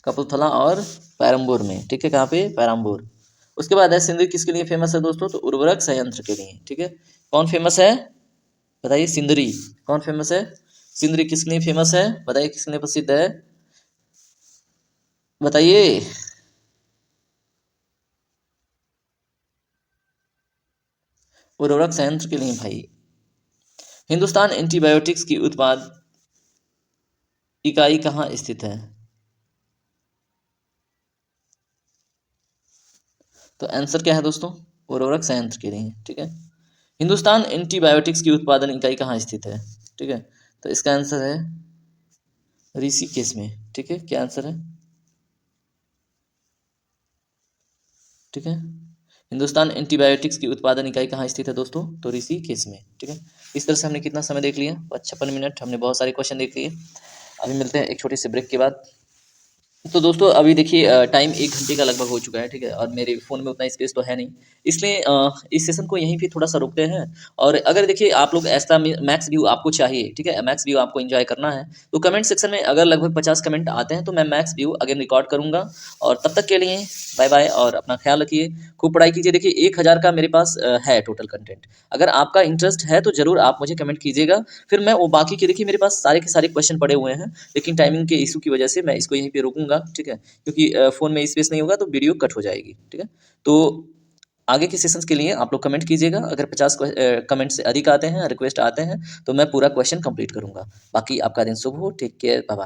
कपूरथला और पैरम्बूर में, ठीक है। कहाँ पे? पैराम्बूर। उसके बाद है सिंदरी किसके लिए फेमस है दोस्तों? तो उर्वरक संयंत्र के लिए, ठीक है। कौन फेमस है? बताइए सिंदरी। कौन फेमस है? सिंदरी किसके लिए फेमस है? बताइए किसके लिए प्रसिद्ध है? बताइए। उर्वरक संयंत्र के लिए भाई। हिंदुस्तान एंटीबायोटिक्स की उत्पाद इकाई कहाँ स्थित है? तो आंसर क्या है दोस्तों? उर्वरक संयंत्र के लिए, ठीक है। हिंदुस्तान एंटीबायोटिक्स की उत्पादन इकाई कहाँ स्थित है? ठीक है। तो इसका आंसर है ऋषिकेश में, ठीक है। क्या आंसर है? ठीक है। हिंदुस्तान एंटीबायोटिक्स की उत्पादन इकाई कहाँ स्थित है दोस्तों? तो ऋषिकेश में, ठीक है। इस तरह से हमने कितना समय देख लिया? 56 मिनट। हमने बहुत सारे क्वेश्चन देख लिए। अभी मिलते हैं एक छोटे से ब्रेक के बाद। तो दोस्तों अभी देखिए टाइम 1 घंटे का लगभग हो चुका है, ठीक है। और मेरे फ़ोन में उतना स्पेस तो है नहीं, इसलिए इस सेशन को यहीं पे थोड़ा सा रोकते हैं। और अगर देखिए आप लोग ऐसा मैक्स व्यू आपको चाहिए, ठीक है, मैक्स व्यू आपको एंजॉय करना है, तो कमेंट सेक्शन में अगर लगभग 50 कमेंट आते हैं तो मैं मैक्स व्यू अगेन रिकॉर्ड करूँगा। और तब तक के लिए बाय बाय और अपना ख्याल रखिए, खूब पढ़ाई कीजिए। देखिए 1000 का मेरे पास है टोटल कंटेंट। अगर आपका इंटरेस्ट है तो ज़रूर आप मुझे कमेंट कीजिएगा, फिर मैं वो बाकी के देखिए मेरे पास सारे के सारे क्वेश्चन पड़े हुए हैं, लेकिन टाइमिंग के इशू की वजह से मैं इसको यहीं पे रोकूंगा, ठीक है। क्योंकि फ़ोन में स्पेस नहीं होगा तो वीडियो कट हो जाएगी, ठीक है। तो आगे के सेशंस के लिए आप लोग कमेंट कीजिएगा। अगर 50 कमेंट से अधिक आते हैं, रिक्वेस्ट आते हैं, तो मैं पूरा क्वेश्चन कंप्लीट करूंगा। बाकी आपका दिन शुभ हो। Take care, bye bye.